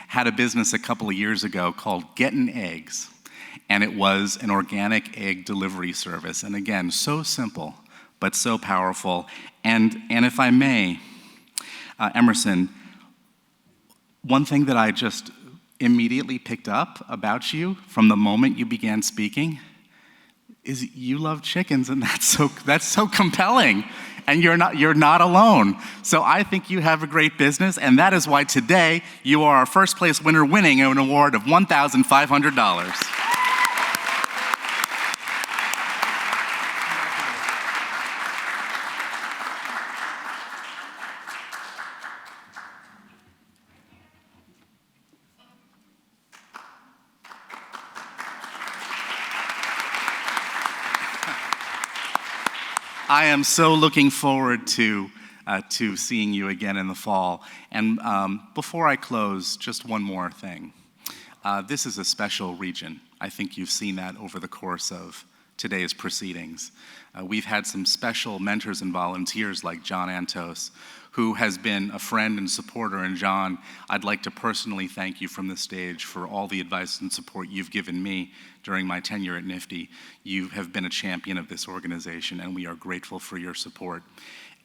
S14: had a business a couple of years ago called Gettin' Eggs, and it was an organic egg delivery service. And again, so simple, but so powerful. And if I may, Emerson, one thing that I just immediately picked up about you from the moment you began speaking is you love chickens, and that's so compelling. And you're not alone. So I think you have a great business, and that is why today you are our first place winner, winning an award of $1,500. I am so looking forward to seeing you again in the fall. And before I close, just one more thing. This is a special region. I think you've seen that over the course of today's proceedings. We've had some special mentors and volunteers like John Antos, who has been a friend and supporter. And John, I'd like to personally thank you from the stage for all the advice and support you've given me during my tenure at NFTE. You have been a champion of this organization, and we are grateful for your support.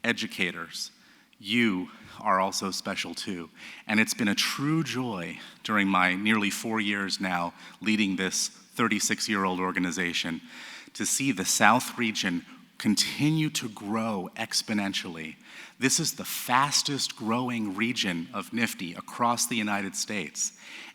S14: Educators, you are also special too. And it's been a true joy during my nearly 4 years now leading this 36-year-old organization to see the South region continue to grow exponentially. This is the fastest growing region of NFTE across the United States.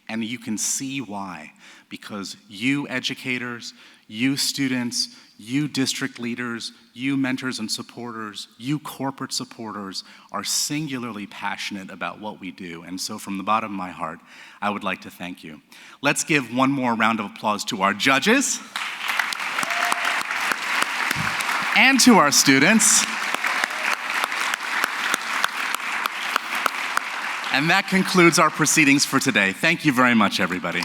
S14: And you can see why, because you educators, you students, you district leaders, you mentors and supporters, you corporate supporters are singularly passionate about what we do. And so from the bottom of my heart, I would like to thank you. Let's give one more round of applause to our judges and to our students. And that concludes our proceedings for today. Thank you very much, everybody.